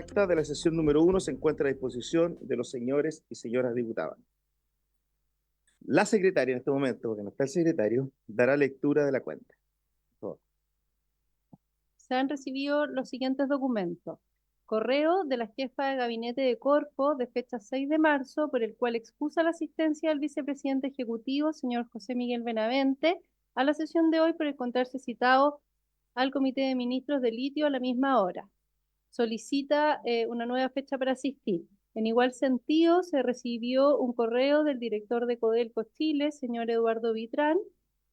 acta de la sesión número 1 se encuentra a disposición de los señores y señoras diputadas. La secretaria en este momento, porque no está el secretario, dará lectura de la cuenta. Por favor. Se han recibido los siguientes documentos. Correo de la jefa de gabinete de Corfo de fecha 6 de marzo, por el cual excusa la asistencia del vicepresidente ejecutivo, señor José Miguel Benavente, a la sesión de hoy por encontrarse citado al Comité de Ministros de Litio a la misma hora. Solicita una nueva fecha para asistir. En igual sentido, se recibió un correo del director de Codelco Chile, señor Eduardo Vitrán,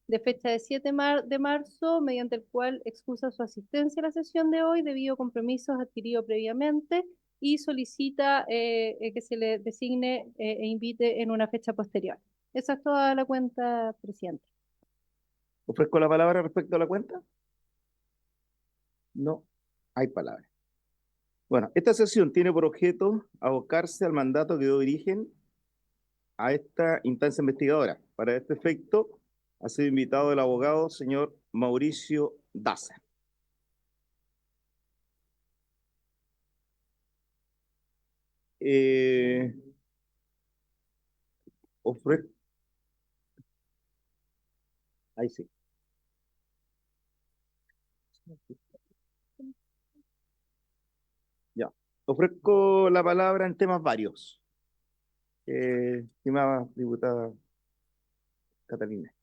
de fecha de 7 de marzo, mediante el cual excusa su asistencia a la sesión de hoy debido a compromisos adquiridos previamente y solicita que se le designe e invite en una fecha posterior. Esa es toda la cuenta, presidente. ¿Ofrezco la palabra respecto a la cuenta? No hay palabra. Bueno, esta sesión tiene por objeto abocarse al mandato que dio origen a esta instancia investigadora. Para este efecto, ha sido invitado el abogado señor Mauricio Daza. Ahí sí. Ya. Ofrezco la palabra en temas varios. Estimada diputada Catalina.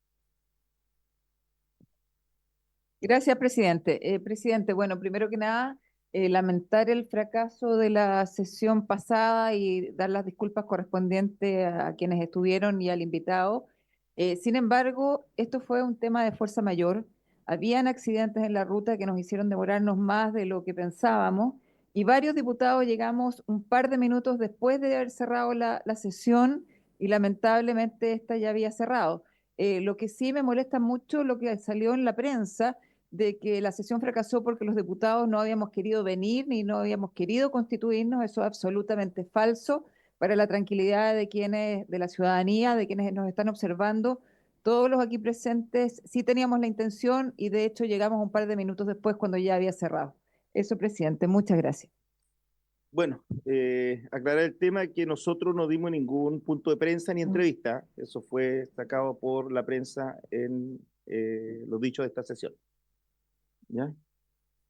Gracias, presidente. Presidente, bueno, primero que nada, lamentar el fracaso de la sesión pasada y dar las disculpas correspondientes a quienes estuvieron y al invitado. Sin embargo, esto fue un tema de fuerza mayor. Habían accidentes en la ruta que nos hicieron demorarnos más de lo que pensábamos y varios diputados llegamos un par de minutos después de haber cerrado la sesión y lamentablemente esta ya había cerrado. Lo que sí me molesta mucho lo que salió en la prensa de que la sesión fracasó porque los diputados no habíamos querido venir ni no habíamos querido constituirnos. Eso es absolutamente falso. Para la tranquilidad de quienes, de la ciudadanía, de quienes nos están observando, todos los aquí presentes sí teníamos la intención y de hecho llegamos un par de minutos después cuando ya había cerrado. Eso, presidente, muchas gracias. Bueno, aclarar el tema que nosotros no dimos ningún punto de prensa ni entrevista. Eso fue sacado por la prensa en los dichos de esta sesión. ¿Ya?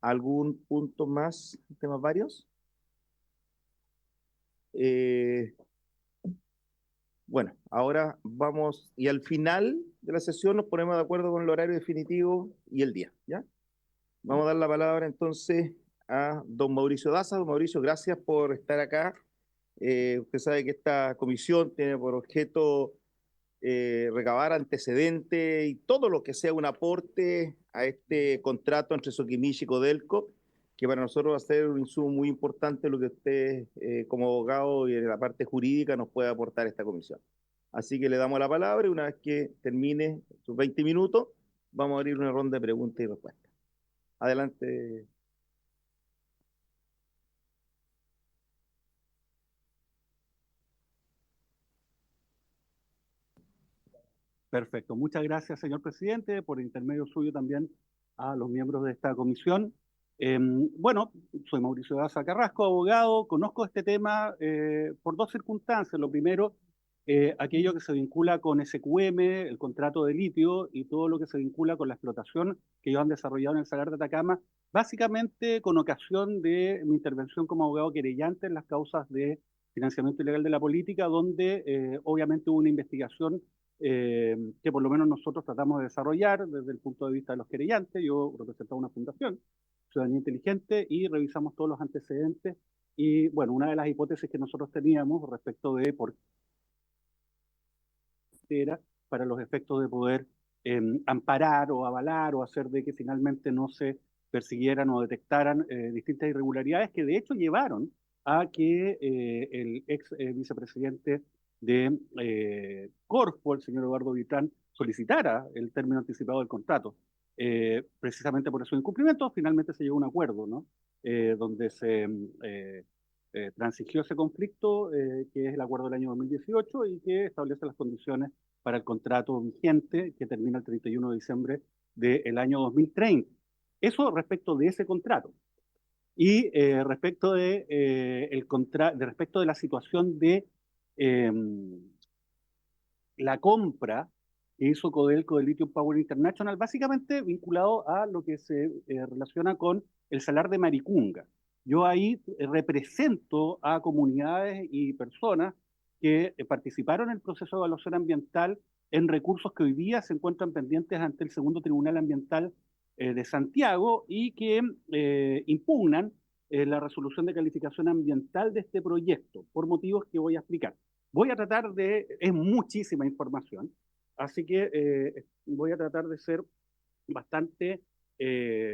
¿Algún punto más? ¿Temas varios? Bueno, ahora vamos, y al final de la sesión nos ponemos de acuerdo con el horario definitivo y el día, ¿ya? Vamos a dar la palabra entonces a don Mauricio Daza. Don Mauricio, gracias por estar acá. Usted sabe que esta comisión tiene por objeto recabar antecedentes y todo lo que sea un aporte a este contrato entre Soquimich y Codelco, que para nosotros va a ser un insumo muy importante lo que usted como abogado y en la parte jurídica nos puede aportar a esta comisión. Así que le damos la palabra y una vez que termine sus 20 minutos, vamos a abrir una ronda de preguntas y respuestas. Adelante. Perfecto. Muchas gracias, señor presidente, por intermedio suyo también a los miembros de esta comisión. Bueno, soy Mauricio Daza Carrasco, abogado. Conozco este tema por dos circunstancias. Lo primero, aquello que se vincula con SQM, el contrato de litio y todo lo que se vincula con la explotación que ellos han desarrollado en el Salar de Atacama, básicamente con ocasión de mi intervención como abogado querellante en las causas de financiamiento ilegal de la política, donde obviamente hubo una investigación que por lo menos nosotros tratamos de desarrollar desde el punto de vista de los querellantes. Yo representaba una fundación, Ciudadanía Inteligente, y revisamos todos los antecedentes. Y bueno, una de las hipótesis que nosotros teníamos respecto de por qué era para los efectos de poder amparar o avalar o hacer de que finalmente no se persiguieran o detectaran distintas irregularidades que de hecho llevaron a que el ex vicepresidente de Corfo, el señor Eduardo Vitrán, solicitara el término anticipado del contrato. Precisamente por esos incumplimientos, finalmente se llegó a un acuerdo, ¿no? Donde se transigió ese conflicto, que es el acuerdo del año 2018 y que establece las condiciones para el contrato vigente que termina el 31 de diciembre del año 2030. Eso respecto de ese contrato. Y respecto de, respecto de la situación de la compra que hizo Codelco de Lithium Power International, básicamente vinculado a lo que se relaciona con el salar de Maricunga. Yo ahí represento a comunidades y personas que participaron en el proceso de evaluación ambiental en recursos que hoy día se encuentran pendientes ante el Segundo Tribunal Ambiental de Santiago y que impugnan la resolución de calificación ambiental de este proyecto, por motivos que voy a explicar. Voy a tratar de, es muchísima información, así que voy a tratar de ser bastante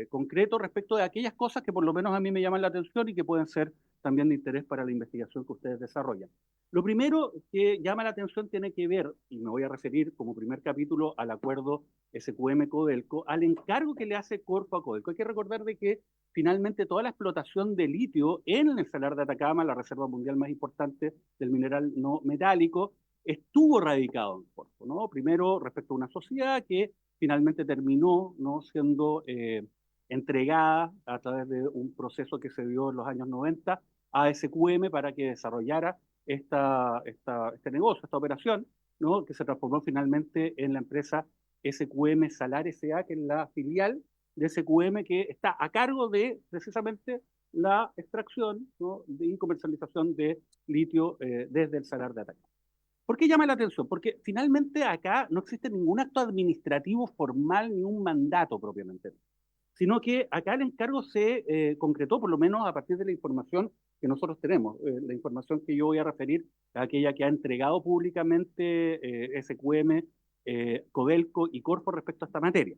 concreto respecto de aquellas cosas que por lo menos a mí me llaman la atención y que pueden ser también de interés para la investigación que ustedes desarrollan. Lo primero que llama la atención tiene que ver, y me voy a referir como primer capítulo al acuerdo SQM-Codelco, al encargo que le hace Corfo a Codelco. Hay que recordar de que finalmente toda la explotación de litio en el salar de Atacama, la reserva mundial más importante del mineral no metálico, estuvo radicado en Corfo, ¿no? Primero respecto a una sociedad que finalmente terminó, ¿no?, siendo entregada a través de un proceso que se dio en los años 90 a SQM para que desarrollara este negocio, esta operación, ¿no?, que se transformó finalmente en la empresa SQM Salar S.A., que es la filial de SQM que está a cargo de precisamente la extracción, ¿no?, y comercialización de litio desde el salar de Atacama. ¿Por qué llama la atención? Porque finalmente acá no existe ningún acto administrativo formal ni un mandato propiamente, sino que acá el encargo se concretó, por lo menos a partir de la información que nosotros tenemos. La información que yo voy a referir es aquella que ha entregado públicamente SQM, Codelco y Corfo respecto a esta materia.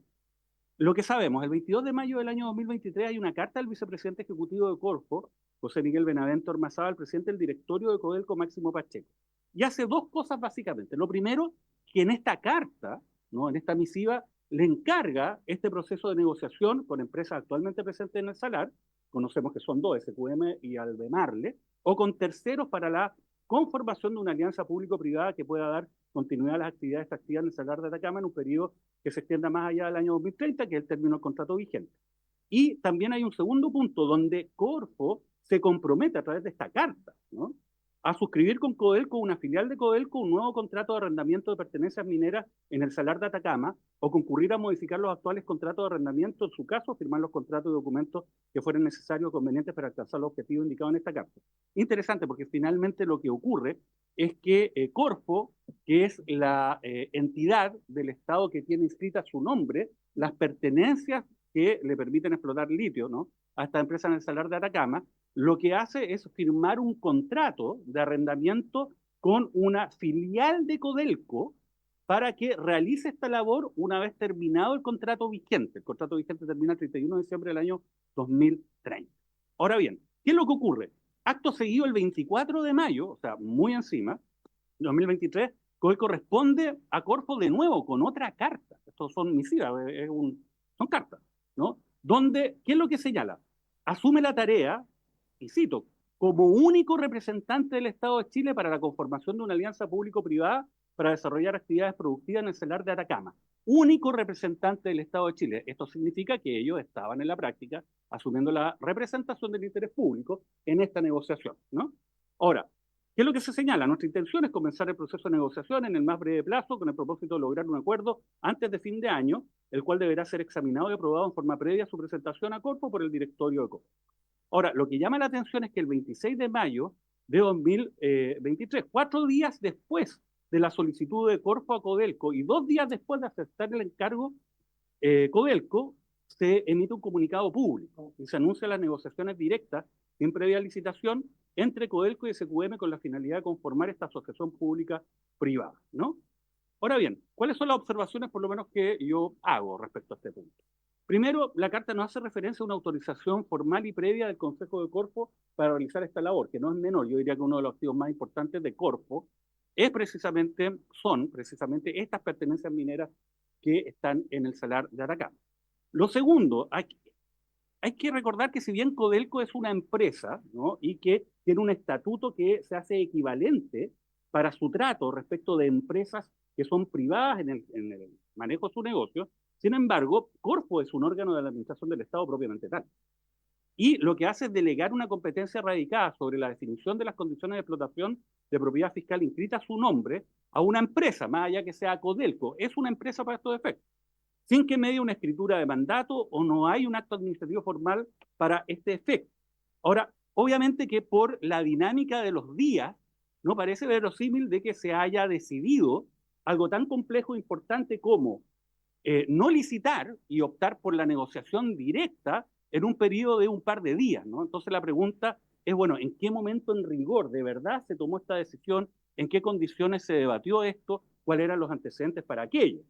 Lo que sabemos, el 22 de mayo del año 2023 hay una carta del vicepresidente ejecutivo de Corfo, José Miguel Benavente Ormazábal, al presidente del directorio de Codelco, Máximo Pacheco. Y hace dos cosas básicamente. Lo primero, que en esta carta, ¿no?, en esta misiva, le encarga este proceso de negociación con empresas actualmente presentes en el salar, conocemos que son dos, SQM y Albemarle, o con terceros para la conformación de una alianza público-privada que pueda dar continuidad a las actividades extractivas en el salar de Atacama en un periodo que se extienda más allá del año 2030, que es el término del contrato vigente. Y también hay un segundo punto donde Corfo se compromete a través de esta carta, ¿no?, a suscribir con Codelco, una filial de Codelco, un nuevo contrato de arrendamiento de pertenencias mineras en el salar de Atacama, o concurrir a modificar los actuales contratos de arrendamiento, en su caso, firmar los contratos y documentos que fueran necesarios o convenientes para alcanzar los objetivos indicados en esta carta. Interesante, porque finalmente lo que ocurre es que Corfo, que es la entidad del Estado que tiene inscrita su nombre, las pertenencias que le permiten explotar litio, ¿no?, a esta empresa en el salar de Atacama, lo que hace es firmar un contrato de arrendamiento con una filial de Codelco para que realice esta labor una vez terminado el contrato vigente. El contrato vigente termina el 31 de diciembre del año 2030. Ahora bien, ¿qué es lo que ocurre? Acto seguido, el 24 de mayo, o sea, muy encima, 2023, Codelco responde a Corfo de nuevo con otra carta. Estos son misivas, son cartas, ¿no? Donde, ¿qué es lo que señala? Asume la tarea, y cito, como único representante del Estado de Chile para la conformación de una alianza público-privada para desarrollar actividades productivas en el salar de Atacama. Único representante del Estado de Chile. Esto significa que ellos estaban en la práctica asumiendo la representación del interés público en esta negociación, ¿no? Ahora, ¿qué es lo que se señala? Nuestra intención es comenzar el proceso de negociación en el más breve plazo con el propósito de lograr un acuerdo antes de fin de año, el cual deberá ser examinado y aprobado en forma previa a su presentación a Corfo por el directorio de Corfo. Ahora, lo que llama la atención es que el 26 de mayo de 2023, 4 días después de la solicitud de Corfo a Codelco y 2 días después de aceptar el encargo, Codelco se emite un comunicado público y se anuncia las negociaciones directas sin previa licitación entre Codelco y SQM con la finalidad de conformar esta asociación pública privada, ¿no? Ahora bien, ¿cuáles son las observaciones por lo menos que yo hago respecto a este punto? Primero, la carta no hace referencia a una autorización formal y previa del Consejo de Corfo para realizar esta labor, que no es menor. Yo diría que uno de los activos más importantes de Corfo son precisamente estas pertenencias mineras que están en el salar de Atacama. Lo segundo, hay que recordar que si bien Codelco es una empresa, ¿no?, y que tiene un estatuto que se hace equivalente para su trato respecto de empresas que son privadas en el manejo de su negocio, sin embargo, Corfo es un órgano de la administración del Estado propiamente tal. y lo que hace es delegar una competencia radicada sobre la definición de las condiciones de explotación de propiedad fiscal inscrita a su nombre a una empresa, más allá que sea Codelco, es una empresa para estos efectos, sin que medie una escritura de mandato o no hay un acto administrativo formal para este efecto. Ahora, obviamente que por la dinámica de los días, no parece verosímil de que se haya decidido algo tan complejo e importante como no licitar y optar por la negociación directa en un periodo de un par de días, ¿no? Entonces la pregunta es, bueno, ¿en qué momento en rigor de verdad se tomó esta decisión? ¿En qué condiciones se debatió esto? ¿Cuáles eran los antecedentes para aquello?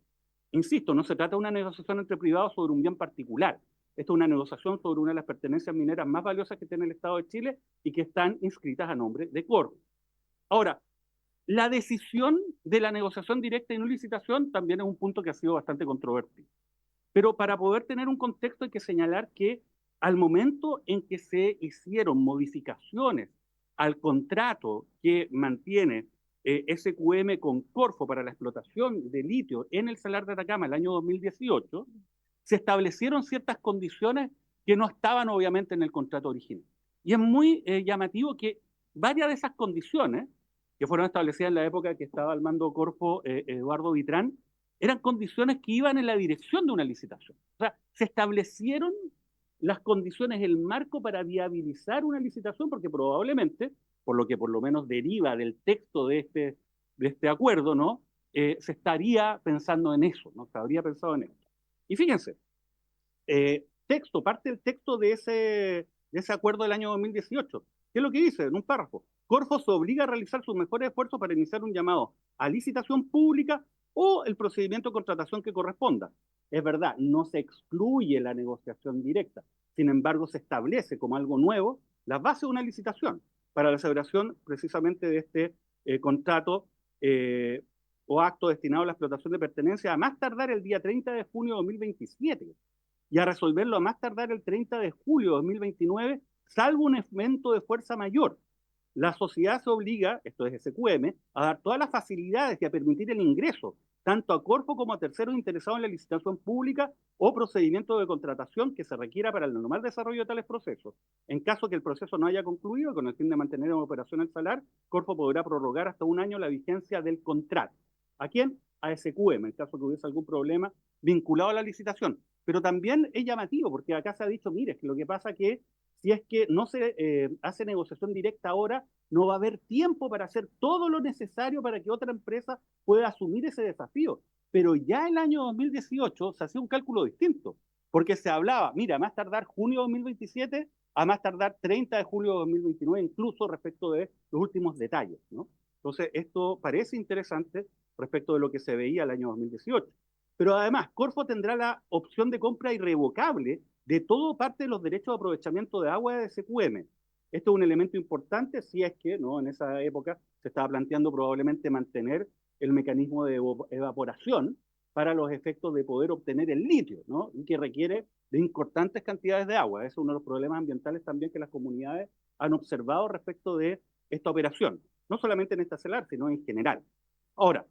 Insisto, no se trata de una negociación entre privados sobre un bien particular. Esto es una negociación sobre una de las pertenencias mineras más valiosas que tiene el Estado de Chile y que están inscritas a nombre de Corfo. Ahora, la decisión de la negociación directa y no licitación también es un punto que ha sido bastante controvertido. Pero para poder tener un contexto hay que señalar que al momento en que se hicieron modificaciones al contrato que mantiene SQM con Corfo para la explotación de litio en el Salar de Atacama el año 2018, se establecieron ciertas condiciones que no estaban obviamente en el contrato original. Y es muy llamativo que varias de esas condiciones, que fueron establecidas en la época que estaba al mando Corfo Eduardo Vitrán, eran condiciones que iban en la dirección de una licitación. O sea, se establecieron las condiciones, el marco para viabilizar una licitación, porque probablemente, por lo que por lo menos deriva del texto de este acuerdo, ¿no? Se estaría pensando en eso, ¿no? Se habría pensado en eso. Y fíjense, parte del texto de ese acuerdo del año 2018. ¿Qué es lo que dice en un párrafo? Corfo se obliga a realizar sus mejores esfuerzos para iniciar un llamado a licitación pública o el procedimiento de contratación que corresponda. Es verdad, no se excluye la negociación directa, sin embargo se establece como algo nuevo la base de una licitación para la celebración precisamente de este contrato o acto destinado a la explotación de pertenencias a más tardar el día 30 de junio de 2027 y a resolverlo a más tardar el 30 de julio de 2029, salvo un evento de fuerza mayor. La sociedad se obliga, esto es SQM, a dar todas las facilidades y a permitir el ingreso, tanto a Corfo como a terceros interesados en la licitación pública o procedimiento de contratación que se requiera para el normal desarrollo de tales procesos. En caso que el proceso no haya concluido, con el fin de mantener en operación el salar, Corfo podrá prorrogar hasta un año la vigencia del contrato. ¿A quién? A SQM, en caso que hubiese algún problema vinculado a la licitación. Pero también es llamativo, porque acá se ha dicho, mire, es que lo que pasa es que si es que no se hace negociación directa ahora, no va a haber tiempo para hacer todo lo necesario para que otra empresa pueda asumir ese desafío. Pero ya el año 2018 se hacía un cálculo distinto, porque se hablaba, mira, a más tardar junio de 2027, a más tardar 30 de julio de 2029, incluso respecto de los últimos detalles, ¿no? Entonces, esto parece interesante respecto de lo que se veía el año 2018. Pero además, Corfo tendrá la opción de compra irrevocable de todo parte de los derechos de aprovechamiento de agua de SQM. Esto es un elemento importante si es que, ¿no?, en esa época se estaba planteando probablemente mantener el mecanismo de evaporación para los efectos de poder obtener el litio, ¿no?, y que requiere de importantes cantidades de agua. Ese es uno de los problemas ambientales también que las comunidades han observado respecto de esta operación, no solamente en esta salar, sino en general. Ahora,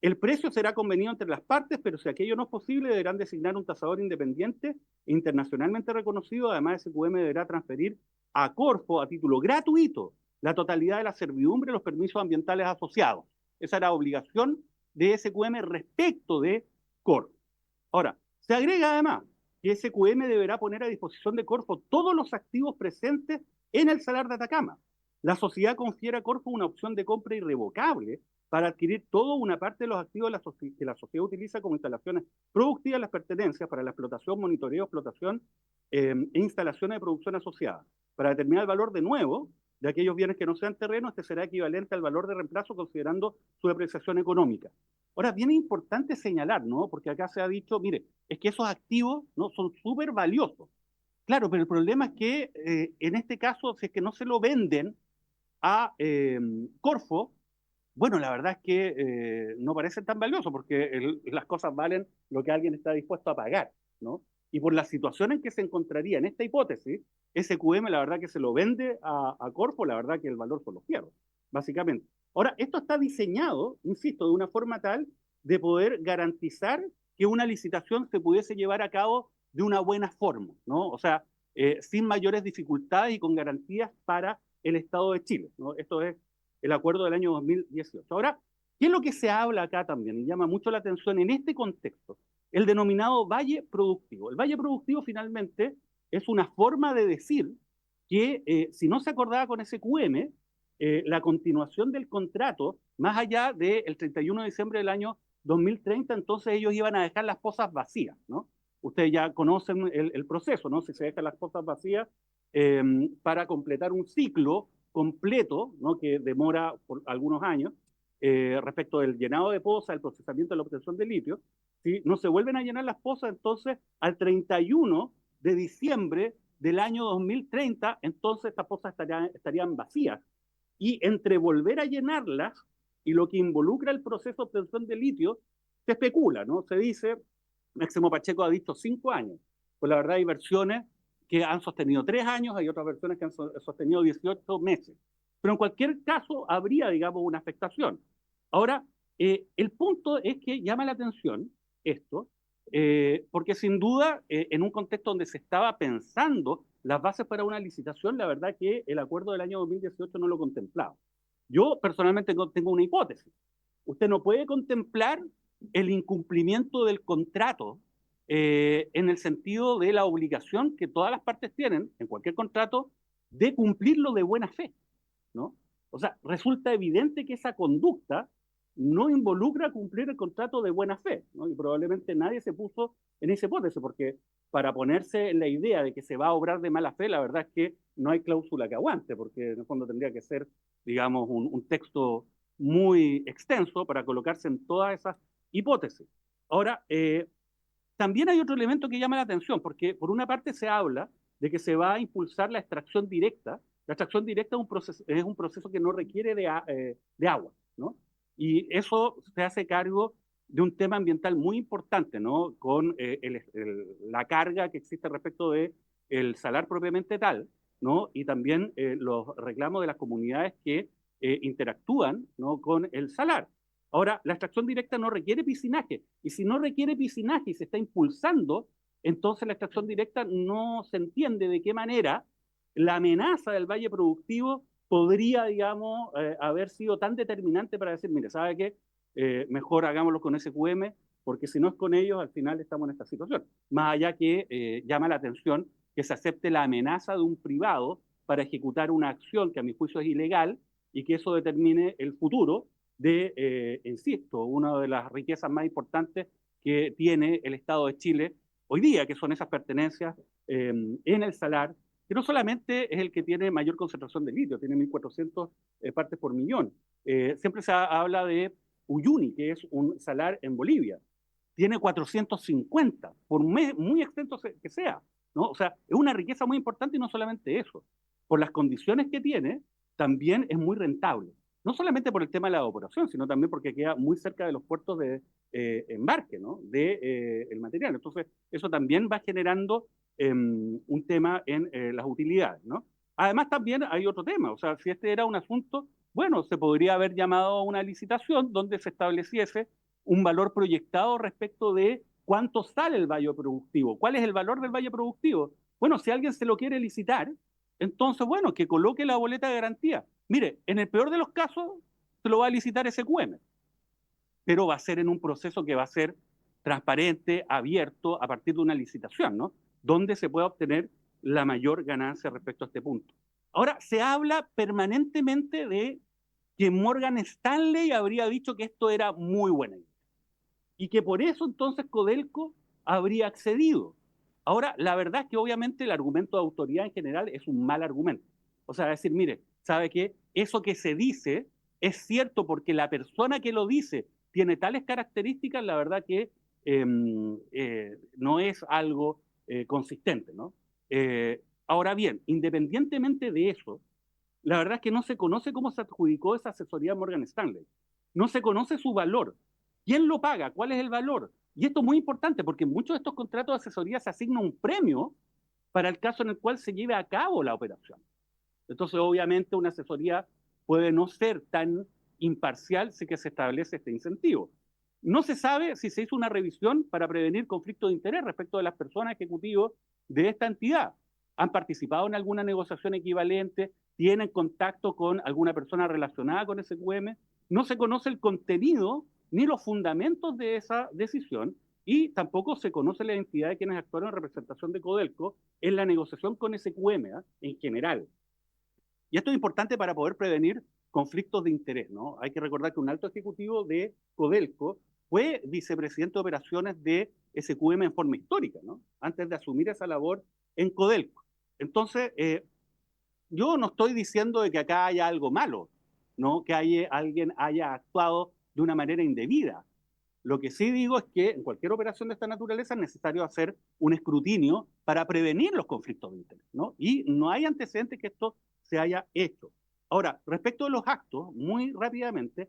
el precio será convenido entre las partes, pero si aquello no es posible, deberán designar un tasador independiente internacionalmente reconocido. Además, SQM deberá transferir a Corfo a título gratuito la totalidad de la servidumbre y los permisos ambientales asociados. Esa era la obligación de SQM respecto de Corfo. Ahora, se agrega además que SQM deberá poner a disposición de Corfo todos los activos presentes en el Salar de Atacama. La sociedad confiere a Corfo una opción de compra irrevocable para adquirir toda una parte de los activos que la sociedad utiliza como instalaciones productivas, las pertenencias para la explotación, monitoreo, explotación e instalaciones de producción asociadas. Para determinar el valor de nuevo de aquellos bienes que no sean terrenos, este será equivalente al valor de reemplazo considerando su depreciación económica. Ahora, bien importante señalar, ¿no?, porque acá se ha dicho, mire, es que esos activos, ¿no?, son súper valiosos. Claro, pero el problema es que en este caso, si es que no se lo venden a Corfo, bueno, la verdad es que no parecen tan valiosos porque las cosas valen lo que alguien está dispuesto a pagar, ¿no? Y por la situación en que se encontraría en esta hipótesis, SQM la verdad que se lo vende a Corfo, la verdad que el valor se lo pierde, básicamente. Ahora, esto está diseñado, insisto, de una forma tal de poder garantizar que una licitación se pudiese llevar a cabo de una buena forma, ¿no? O sea, sin mayores dificultades y con garantías para el Estado de Chile, ¿no? Esto es el acuerdo del año 2018. Ahora, ¿qué es lo que se habla acá también? Y llama mucho la atención en este contexto, el denominado valle productivo. El valle productivo finalmente es una forma de decir que si no se acordaba con SQM, la continuación del contrato, más allá del 31 de diciembre del año 2030, entonces ellos iban a dejar las pozas vacías, ¿no? Ustedes ya conocen el proceso, ¿no? Si se dejan las pozas vacías para completar un ciclo completo, ¿no? Que demora por algunos años, respecto del llenado de pozas, el procesamiento de la obtención de litio, si no se vuelven a llenar las pozas, entonces al 31 de diciembre del año 2030, entonces estas pozas estarían vacías. Y entre volver a llenarlas y lo que involucra el proceso de obtención de litio, se especula, ¿no? Se dice, Máximo Pacheco ha dicho 5 años, pues la verdad hay versiones que han sostenido 3 años, hay otras versiones que han sostenido 18 meses. Pero en cualquier caso habría, digamos, una afectación. Ahora, el punto es que llama la atención esto, porque sin duda, en un contexto donde se estaba pensando las bases para una licitación, la verdad que el acuerdo del año 2018 no lo contemplaba. Yo personalmente tengo una hipótesis. Usted no puede contemplar el incumplimiento del contrato en el sentido de la obligación que todas las partes tienen en cualquier contrato de cumplirlo de buena fe, ¿no? O sea, resulta evidente que esa conducta no involucra cumplir el contrato de buena fe, ¿no? Y probablemente nadie se puso en esa hipótesis, porque para ponerse en la idea de que se va a obrar de mala fe, la verdad es que no hay cláusula que aguante, porque en el fondo tendría que ser, digamos, un texto muy extenso para colocarse en todas esas hipótesis. Ahora, también hay otro elemento que llama la atención, porque por una parte se habla de que se va a impulsar la extracción directa. La extracción directa es un proceso que no requiere de agua, ¿no? Y eso se hace cargo de un tema ambiental muy importante, ¿no? Con la carga que existe respecto de el salar propiamente tal, ¿no? Y también los reclamos de las comunidades que interactúan, ¿no? Con el salar. Ahora, la extracción directa no requiere piscinaje, y si no requiere piscinaje y se está impulsando, entonces la extracción directa no se entiende de qué manera la amenaza del valle productivo podría, digamos, haber sido tan determinante para decir, mire, ¿sabe qué? Mejor hagámoslo con SQM, porque si no es con ellos, al final estamos en esta situación. Más allá que llama la atención que se acepte la amenaza de un privado para ejecutar una acción que a mi juicio es ilegal y que eso determine el futuro de, insisto, una de las riquezas más importantes que tiene el Estado de Chile hoy día, que son esas pertenencias en el salar, que no solamente es el que tiene mayor concentración de litio, tiene 1.400 partes por millón. Siempre se habla de Uyuni, que es un salar en Bolivia. Tiene 450, por muy extenso que sea, ¿no? O sea, es una riqueza muy importante y no solamente eso. Por las condiciones que tiene, también es muy rentable. No solamente por el tema de la evaporación, sino también porque queda muy cerca de los puertos de embarque, ¿no? De el material. Entonces, eso también va generando un tema en las utilidades, ¿no? Además, también hay otro tema. O sea, si este era un asunto, bueno, se podría haber llamado a una licitación donde se estableciese un valor proyectado respecto de cuánto sale el valle productivo. ¿Cuál es el valor del valle productivo? Bueno, si alguien se lo quiere licitar, entonces, bueno, que coloque la boleta de garantía. Mire, en el peor de los casos, se lo va a licitar SQM, pero va a ser en un proceso que va a ser transparente, abierto, a partir de una licitación, ¿no? Donde se pueda obtener la mayor ganancia respecto a este punto. Ahora, se habla permanentemente de que Morgan Stanley habría dicho que esto era muy buena idea y que por eso entonces Codelco habría accedido. Ahora, la verdad es que obviamente el argumento de autoridad en general es un mal argumento. O sea, decir, mire, ¿sabe qué? Eso que se dice es cierto porque la persona que lo dice tiene tales características, la verdad que no es algo consistente, ¿no? Ahora bien, independientemente de eso, la verdad es que no se conoce cómo se adjudicó esa asesoría a Morgan Stanley. No se conoce su valor. ¿Quién lo paga? ¿Cuál es el valor? Y esto es muy importante porque en muchos de estos contratos de asesoría se asigna un premio para el caso en el cual se lleve a cabo la operación. Entonces, obviamente, una asesoría puede no ser tan imparcial si que se establece este incentivo. No se sabe si se hizo una revisión para prevenir conflictos de interés respecto de las personas ejecutivas de esta entidad. han participado en alguna negociación equivalente, tienen contacto con alguna persona relacionada con SQM. No se conoce el contenido ni los fundamentos de esa decisión y tampoco se conoce la identidad de quienes actuaron en representación de Codelco en la negociación con SQM, en general. Y esto es importante para poder prevenir conflictos de interés, ¿no? Hay que recordar que un alto ejecutivo de Codelco fue vicepresidente de operaciones de SQM en forma histórica, ¿no? Antes de asumir esa labor en Codelco. Entonces, yo no estoy diciendo de que acá haya algo malo, ¿no? Que alguien haya actuado de una manera indebida. Lo que sí digo es que en cualquier operación de esta naturaleza es necesario hacer un escrutinio para prevenir los conflictos de interés, ¿no? Y no hay antecedentes que esto se haya hecho. Ahora, respecto de los actos, muy rápidamente,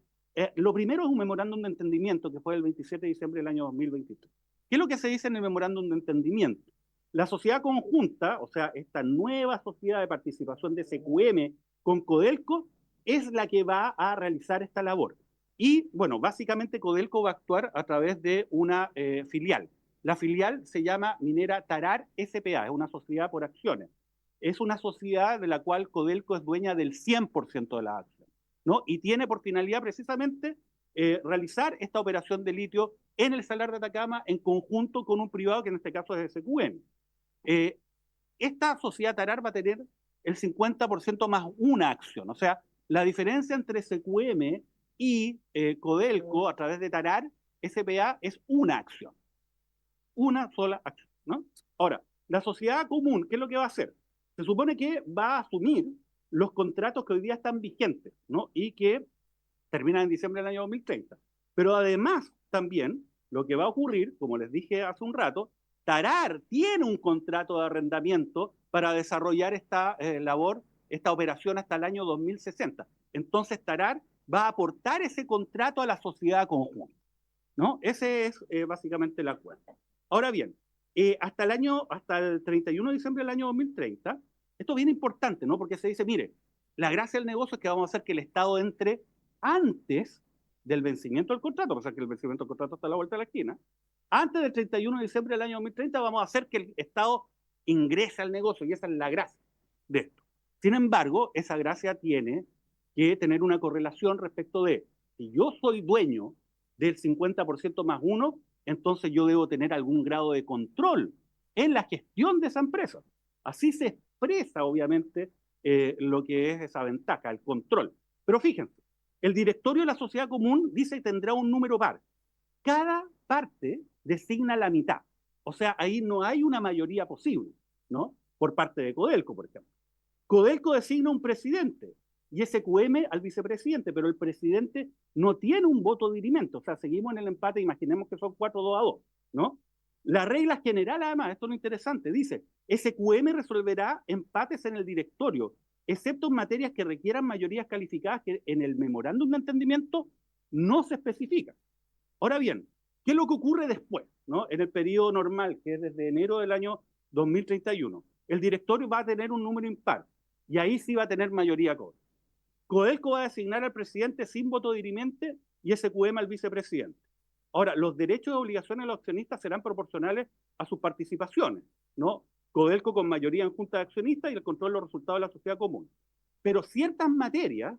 lo primero es un memorándum de entendimiento que fue el 27 de diciembre del año 2023. ¿Qué es lo que se dice en el memorándum de entendimiento? La sociedad conjunta, o sea, esta nueva sociedad de participación de SQM con Codelco, es la que va a realizar esta labor. Y, bueno, básicamente Codelco va a actuar a través de una filial. La filial se llama Minera Tarar S.p.A., es una sociedad por acciones. Es una sociedad de la cual Codelco es dueña del 100% de las acciones, ¿no? Y tiene por finalidad precisamente realizar esta operación de litio en el Salar de Atacama en conjunto con un privado que en este caso es SQM. Esta sociedad Tarar va a tener el 50% más una acción, o sea, la diferencia entre SQM y Codelco a través de Tarar S.p.A. es una acción, una sola acción, ¿no? Ahora, la sociedad común, ¿qué es lo que va a hacer? Se supone que va a asumir los contratos que hoy día están vigentes, ¿no? Y que terminan en diciembre del año 2030. Pero además, también, lo que va a ocurrir, como les dije hace un rato, Tarar tiene un contrato de arrendamiento para desarrollar esta labor, esta operación hasta el año 2060. Entonces, Tarar va a aportar ese contrato a la sociedad conjunta, ¿no? Ese es básicamente el acuerdo. Ahora bien, hasta el 31 de diciembre del año 2030, esto es bien importante, ¿no? Porque se dice, mire, la gracia del negocio es que vamos a hacer que el Estado entre antes del vencimiento del contrato, o sea que el vencimiento del contrato está a la vuelta de la esquina, antes del 31 de diciembre del año 2030 vamos a hacer que el Estado ingrese al negocio, y esa es la gracia de esto. Sin embargo, esa gracia tiene que tener una correlación respecto de, si yo soy dueño del 50% más uno, entonces yo debo tener algún grado de control en la gestión de esa empresa. Así se expresa, obviamente, lo que es esa ventaja, el control. Pero fíjense, el directorio de la sociedad común dice que tendrá un número par. Cada parte designa la mitad. O sea, ahí no hay una mayoría posible, ¿no? Por parte de Codelco, por ejemplo. Codelco designa un presidente y SQM al vicepresidente, pero el presidente no tiene un voto dirimente. O sea, seguimos en el empate, imaginemos que son 4-2-2, ¿no? La regla general, además, esto es lo interesante, dice, SQM resolverá empates en el directorio, excepto en materias que requieran mayorías calificadas que en el memorándum de entendimiento no se especifica. Ahora bien, ¿qué es lo que ocurre después, ¿no? En el periodo normal, que es desde enero del año 2031, el directorio va a tener un número impar, y ahí sí va a tener mayoría Codelco. Codelco va a designar al presidente sin voto dirimente y SQM al vicepresidente. Ahora, los derechos y obligaciones de los accionistas serán proporcionales a sus participaciones, ¿no? Codelco con mayoría en junta de accionistas y el control de los resultados de la sociedad común. Pero ciertas materias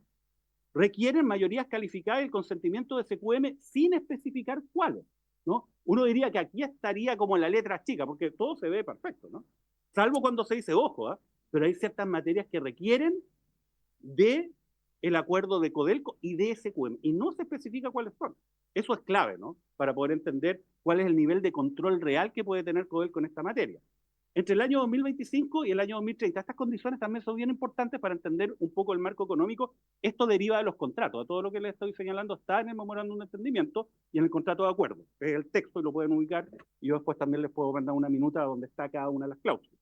requieren mayorías calificadas y el consentimiento de SQM sin especificar cuáles, ¿no? Uno diría que aquí estaría como en la letra chica, porque todo se ve perfecto, ¿no? Salvo cuando se dice, ojo, ¿eh? Pero hay ciertas materias que requieren de el acuerdo de Codelco y de SQM, y no se especifica cuáles son. Eso es clave, ¿no? Para poder entender cuál es el nivel de control real que puede tener Codelco en esta materia. Entre el año 2025 y el año 2030, estas condiciones también son bien importantes para entender un poco el marco económico. Esto deriva de los contratos. Todo lo que les estoy señalando está en el memorándum de entendimiento y en el contrato de acuerdo. Es el texto y lo pueden ubicar, y yo después también les puedo mandar una minuta donde está cada una de las cláusulas.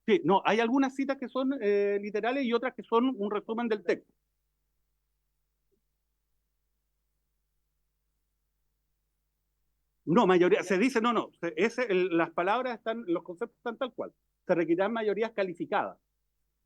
Sí, no, hay algunas citas que son literales y otras que son un resumen del texto. No, mayoría, se dice, no, las palabras están, los conceptos están tal cual. Se requerirán mayorías calificadas.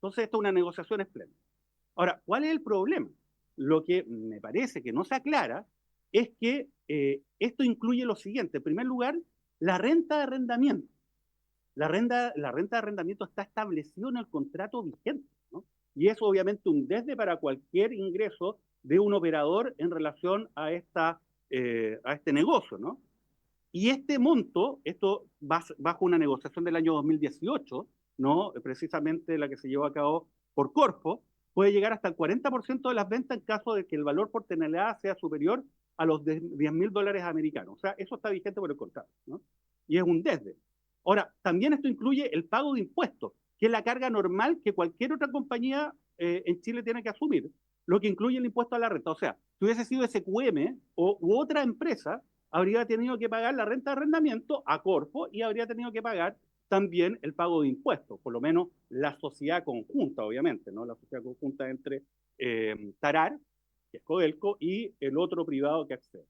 Entonces, esto es una negociación espléndida. Ahora, ¿cuál es el problema? Lo que me parece que no se aclara es que esto incluye lo siguiente. En primer lugar, la renta de arrendamiento. La renta de arrendamiento está establecido en el contrato vigente, ¿no? Y es obviamente un desde para cualquier ingreso de un operador en relación a este negocio, ¿no? Y este monto, esto bajo una negociación del año 2018, ¿no? Precisamente la que se llevó a cabo por Corfo, puede llegar hasta el 40% de las ventas en caso de que el valor por tonelada sea superior a los $10.000 americanos. O sea, eso está vigente por el contrato, ¿no? Y es un desde. Ahora, también esto incluye el pago de impuestos, que es la carga normal que cualquier otra compañía en Chile tiene que asumir, lo que incluye el impuesto a la renta. O sea, si hubiese sido SQM u otra empresa, habría tenido que pagar la renta de arrendamiento a Corfo y habría tenido que pagar también el pago de impuestos, por lo menos la sociedad conjunta, obviamente, ¿no? La sociedad conjunta entre Tarar, que es Codelco, y el otro privado que accede.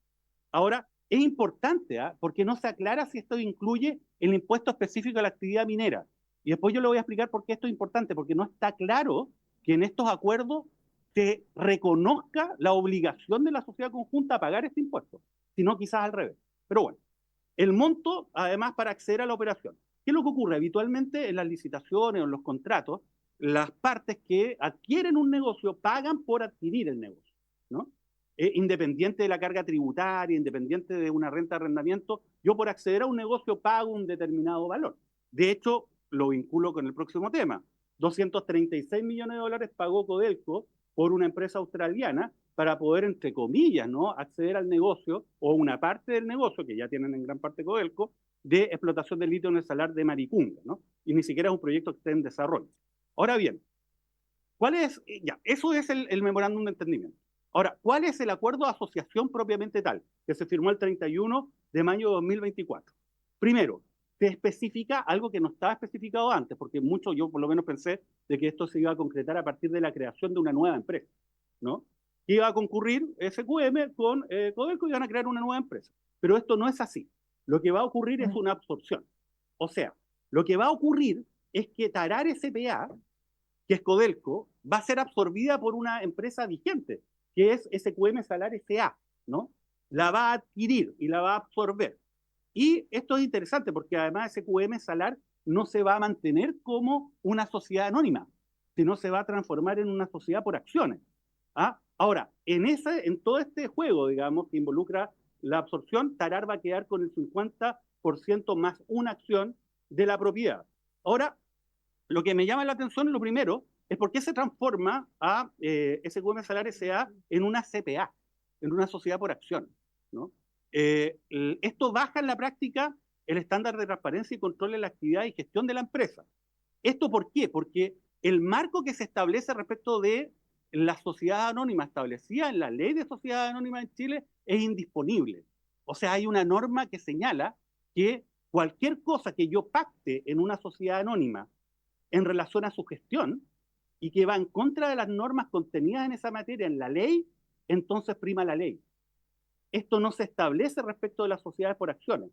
Ahora, es importante, porque no se aclara si esto incluye el impuesto específico a la actividad minera. Y después yo le voy a explicar por qué esto es importante, porque no está claro que en estos acuerdos se reconozca la obligación de la sociedad conjunta a pagar este impuesto, sino quizás al revés. Pero bueno, el monto, además, para acceder a la operación. ¿Qué es lo que ocurre? Habitualmente en las licitaciones o en los contratos, las partes que adquieren un negocio pagan por adquirir el negocio, ¿no? Independiente de la carga tributaria, independiente de una renta de arrendamiento, yo por acceder a un negocio pago un determinado valor. De hecho, lo vinculo con el próximo tema. 236 millones de dólares pagó Codelco por una empresa australiana para poder, entre comillas, ¿no?, acceder al negocio o una parte del negocio, que ya tienen en gran parte Codelco, de explotación de litio en el salar de Maricunga, ¿no? Y ni siquiera es un proyecto que esté en desarrollo. Ahora bien, ¿cuál es? Ya, eso es el memorándum de entendimiento. Ahora, ¿cuál es el acuerdo de asociación propiamente tal, que se firmó el 31 de mayo de 2024? Primero, se especifica algo que no estaba especificado antes, porque yo por lo menos pensé de que esto se iba a concretar a partir de la creación de una nueva empresa, ¿no? Que iba a concurrir SQM con Codelco y iban a crear una nueva empresa. Pero esto no es así. Lo que va a ocurrir es una absorción. O sea, lo que va a ocurrir es que Tarar S.p.A., que es Codelco, va a ser absorbida por una empresa vigente, que es SQM Salar S.A., ¿no? La va a adquirir y la va a absorber. Y esto es interesante porque además SQM Salar no se va a mantener como una sociedad anónima, sino se va a transformar en una sociedad por acciones. Ahora, en todo este juego, digamos, que involucra la absorción, Tarar va a quedar con el 50% más una acción de la propiedad. Ahora, lo que me llama la atención, lo primero, es por qué se transforma a SQM Salar S.A. en una CPA, en una sociedad por acción, ¿no? Esto baja en la práctica el estándar de transparencia y control de la actividad y gestión de la empresa. ¿Esto por qué? Porque el marco que se establece respecto de la sociedad anónima establecida en la ley de sociedad anónima en Chile es indisponible. O sea, hay una norma que señala que cualquier cosa que yo pacte en una sociedad anónima en relación a su gestión y que va en contra de las normas contenidas en esa materia en la ley, entonces prima la ley. Esto no se establece respecto de las sociedades por acciones.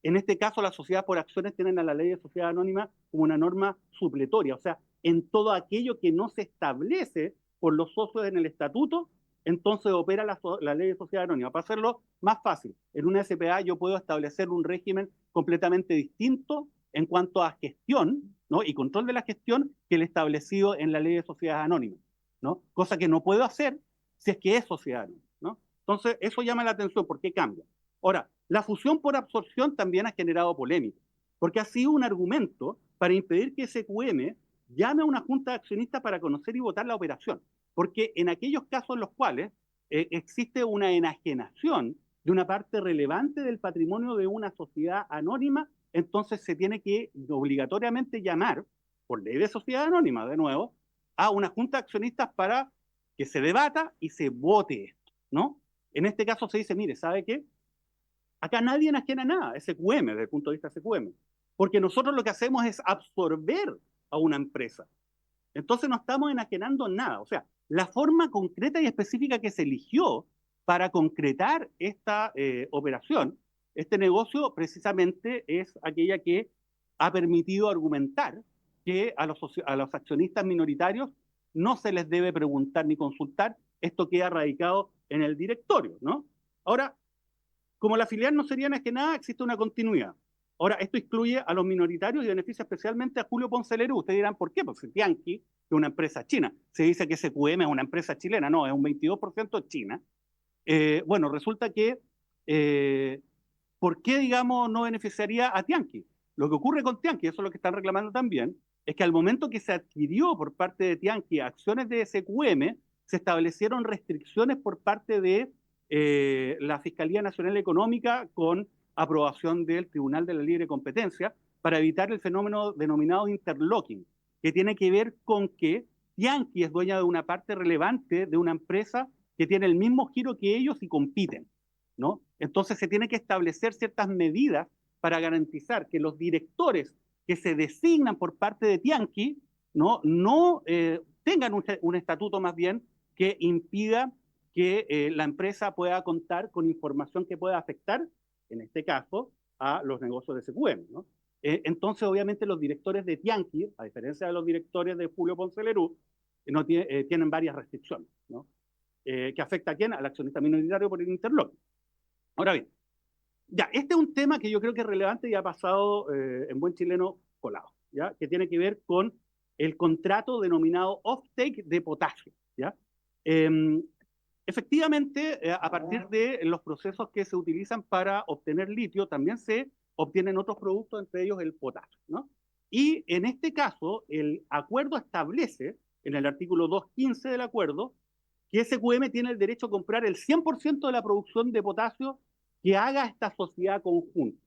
En este caso, las sociedades por acciones tienen a la ley de sociedad anónima como una norma supletoria, o sea, en todo aquello que no se establece por los socios en el estatuto, entonces opera la ley de sociedad anónima. Para hacerlo más fácil, en una SPA yo puedo establecer un régimen completamente distinto en cuanto a gestión, ¿no?, y control de la gestión que el establecido en la ley de sociedades anónimas, ¿no? Cosa que no puedo hacer si es que es sociedad anónima, ¿no? Entonces, eso llama la atención, ¿por qué cambia? Ahora, la fusión por absorción también ha generado polémica, porque ha sido un argumento para impedir que SQM llame a una junta de accionistas para conocer y votar la operación, porque en aquellos casos en los cuales existe una enajenación de una parte relevante del patrimonio de una sociedad anónima, entonces se tiene que obligatoriamente llamar, por ley de sociedad anónima, de nuevo, a una junta de accionistas para que se debata y se vote esto, ¿no? En este caso se dice, mire, ¿sabe qué? Acá nadie enajena nada, SQM, desde el punto de vista SQM, porque nosotros lo que hacemos es absorber a una empresa. Entonces no estamos enajenando nada. O sea, la forma concreta y específica que se eligió para concretar esta operación, este negocio, precisamente es aquella que ha permitido argumentar que a los accionistas minoritarios no se les debe preguntar ni consultar, esto queda radicado en el directorio, ¿no? Ahora, como la filial no sería enajenada, existe una continuidad. Ahora, esto excluye a los minoritarios y beneficia especialmente a Julio Ponce Lerú. Ustedes dirán, ¿por qué? Porque Tianqi es una empresa china. Se dice que SQM es una empresa chilena. No, es un 22% china. Bueno, resulta que, ¿por qué, digamos, no beneficiaría a Tianqi? Lo que ocurre con Tianqi, eso es lo que están reclamando también, es que al momento que se adquirió por parte de Tianqi acciones de SQM, se establecieron restricciones por parte de la Fiscalía Nacional Económica con aprobación del Tribunal de la Libre Competencia para evitar el fenómeno denominado interlocking, que tiene que ver con que Tianqi es dueña de una parte relevante de una empresa que tiene el mismo giro que ellos y compiten, ¿no? Entonces se tiene que establecer ciertas medidas para garantizar que los directores que se designan por parte de Tianqi no tengan un estatuto más bien que impida que la empresa pueda contar con información que pueda afectar, en este caso, a los negocios de SQM, ¿no? Entonces, obviamente, los directores de Tianqi, a diferencia de los directores de Julio Ponce Lerú, tienen varias restricciones, ¿no? Que afecta a quién, al accionista minoritario por el interlock. Ahora bien, ya, este es un tema que yo creo que es relevante y ha pasado en buen chileno colado, ¿ya? Que tiene que ver con el contrato denominado offtake de potasio, ¿ya? Efectivamente, a partir de los procesos que se utilizan para obtener litio, también se obtienen otros productos, entre ellos el potasio, ¿no? Y en este caso, el acuerdo establece, en el artículo 2.15 del acuerdo, que SQM tiene el derecho a comprar el 100% de la producción de potasio que haga esta sociedad conjunta,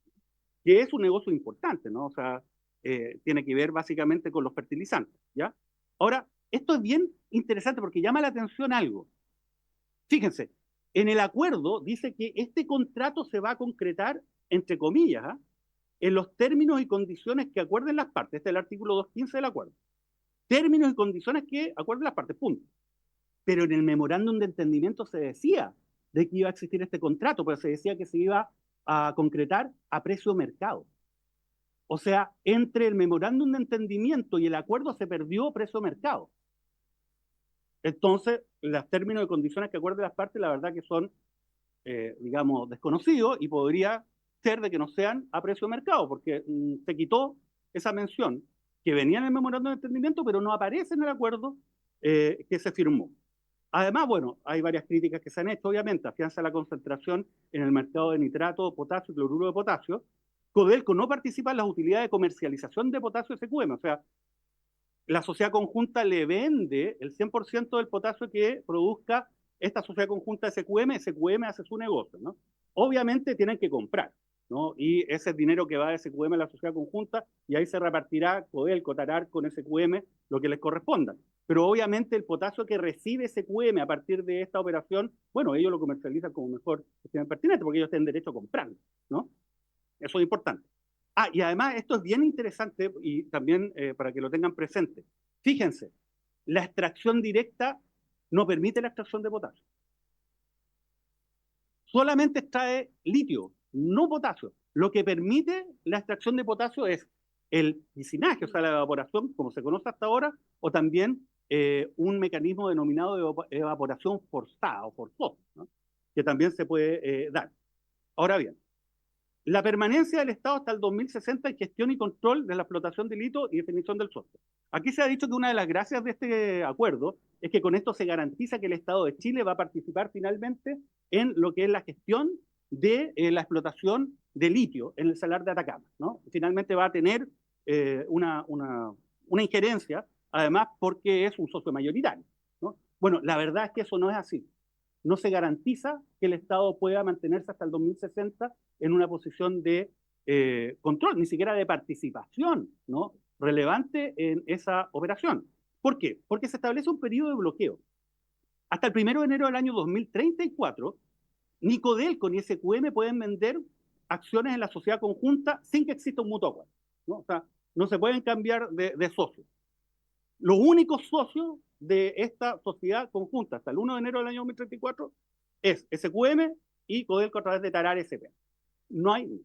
que es un negocio importante, ¿no? O sea, tiene que ver básicamente con los fertilizantes, ¿ya? Ahora, esto es bien interesante porque llama la atención algo. Fíjense, en el acuerdo dice que este contrato se va a concretar, entre comillas, en los términos y condiciones que acuerden las partes. Este es el artículo 2.15 del acuerdo. Términos y condiciones que acuerden las partes, punto. Pero en el memorándum de entendimiento se decía de que iba a existir este contrato, pero se decía que se iba a concretar a precio mercado. O sea, entre el memorándum de entendimiento y el acuerdo se perdió precio mercado. Entonces, los términos y condiciones que acuerden las partes, la verdad que son, digamos, desconocidos y podría ser de que no sean a precio mercado, porque se quitó esa mención que venía en el memorándum de entendimiento, pero no aparece en el acuerdo que se firmó. Además, bueno, hay varias críticas que se han hecho, obviamente, afianza la concentración en el mercado de nitrato, potasio y cloruro de potasio. Codelco no participa en las utilidades de comercialización de potasio SQM, o sea, la sociedad conjunta le vende el 100% del potasio que produzca esta sociedad conjunta SQM, SQM hace su negocio, ¿no? Obviamente tienen que comprar, ¿no? Y ese es dinero que va de SQM a la sociedad conjunta y ahí se repartirá Codelco, Tarar con SQM lo que les corresponda. Pero obviamente el potasio que recibe SQM a partir de esta operación, bueno, ellos lo comercializan como mejor estimen pertinente porque ellos tienen derecho a comprarlo, ¿no? Eso es importante. Ah, y además esto es bien interesante y también para que lo tengan presente. Fíjense, la extracción directa no permite la extracción de potasio. Solamente extrae litio, no potasio. Lo que permite la extracción de potasio es el piscinaje, o sea, la evaporación, como se conoce hasta ahora, o también un mecanismo denominado de evaporación forzada o forzosa, ¿no? Que también se puede dar. Ahora bien, la permanencia del Estado hasta el 2060 en gestión y control de la explotación de litio y definición del socio. Aquí se ha dicho que una de las gracias de este acuerdo es que con esto se garantiza que el Estado de Chile va a participar finalmente en lo que es la gestión de la explotación de litio en el Salar de Atacama, ¿no? Finalmente va a tener una injerencia, además porque es un socio mayoritario, ¿no? Bueno, la verdad es que eso no es así. No se garantiza que el Estado pueda mantenerse hasta el 2060 en una posición de control, ni siquiera de participación, ¿no? Relevante en esa operación. ¿Por qué? Porque se establece un periodo de bloqueo. Hasta el 1 de enero del año 2034, ni Codelco ni SQM pueden vender acciones en la sociedad conjunta sin que exista un mutuo acuerdo, ¿no? O sea, no se pueden cambiar de socios. Los únicos socios de esta sociedad conjunta hasta el 1 de enero del año 2034 es SQM y Codelco a través de Tarar SP. No hay.